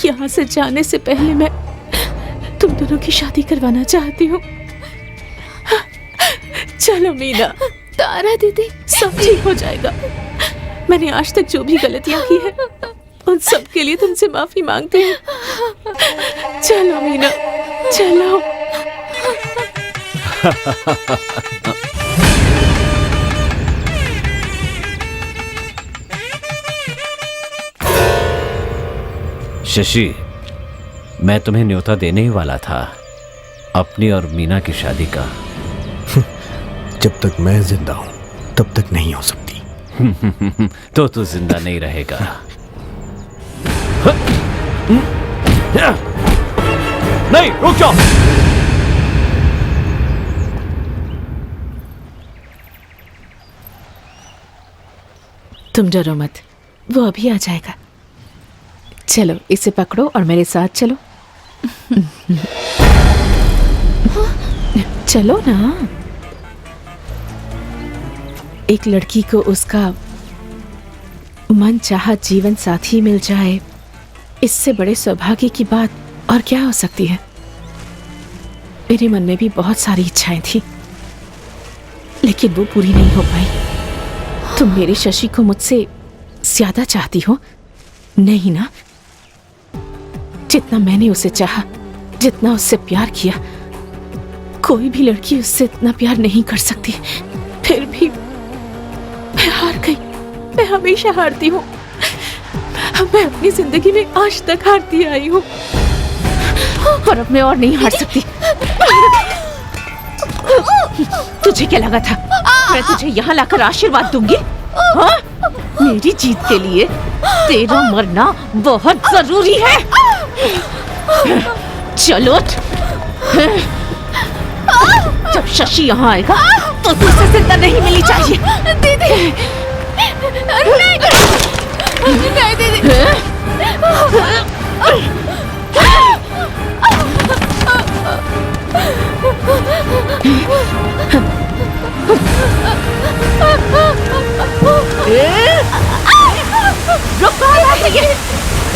यहाँ से जाने से पहले मैं तुम दोनों की शादी करवाना चाहती हूँ। चलो मीना। तारा दीदी, सब ठीक हो जाएगा। मैंने आज तक जो भी गलतियां की है उन सब के लिए तुमसे माफी मांगती हूँ। चलो मीना, चलो। शशि, मैं तुम्हें न्योता देने ही वाला था अपनी और मीना की शादी का। जब तक मैं जिंदा हूं तब तक नहीं हो सकती। तो तू जिंदा नहीं रहेगा। नहीं, रुक जाओ। तुम डरो मत, वो अभी आ जाएगा। चलो इसे पकड़ो और मेरे साथ चलो। चलो ना। एक लड़की को उसका मन चाहा जीवन साथी मिल जाए, इससे बड़े सौभाग्य की बात और क्या हो सकती है। मेरे मन में भी बहुत सारी इच्छाएं थी, लेकिन वो पूरी नहीं हो पाई। तुम मेरे शशि को मुझसे ज्यादा चाहती हो? नहीं ना? जितना मैंने उसे चाहा, जितना उससे प्यार किया, कोई भी लड़की उससे इतना प्यार नहीं कर सकती। फिर भी मैं हार गई। मैं हमेशा हारती हूँ। मैं अपनी जिंदगी में आज तक हारती आई हूँ और अब मैं और नहीं हार सकती। तुझे क्या लगा था मैं तुझे यहाँ लाकर आशीर्वाद दूंगी? हाँ? मेरी जीत के लिए तेरा मरना बहुत जरूरी है। चलो जब शशि यहाँ आएगा तो तुझसे जिंदा नहीं मिलनी चाहिए। दीदी नहीं दीदी।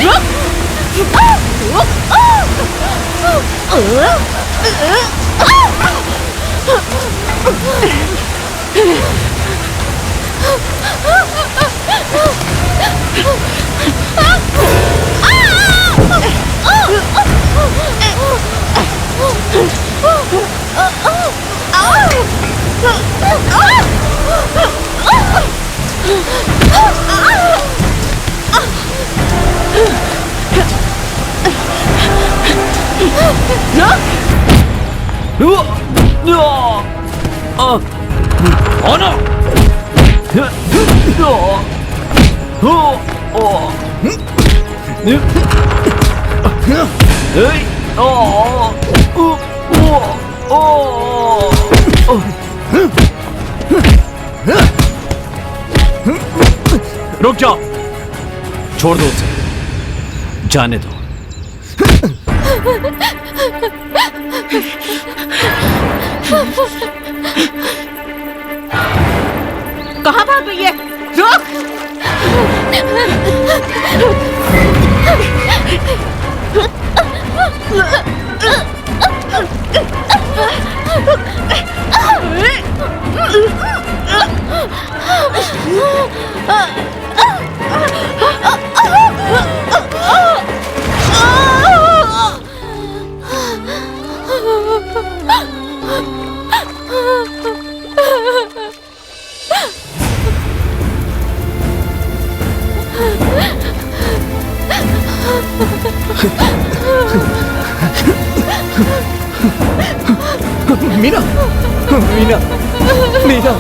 रुक रुक जाओ, छोड़ दो उसे, जाने दो। कहाँ भाग गई है? रुक! मीना, मीना, मीना।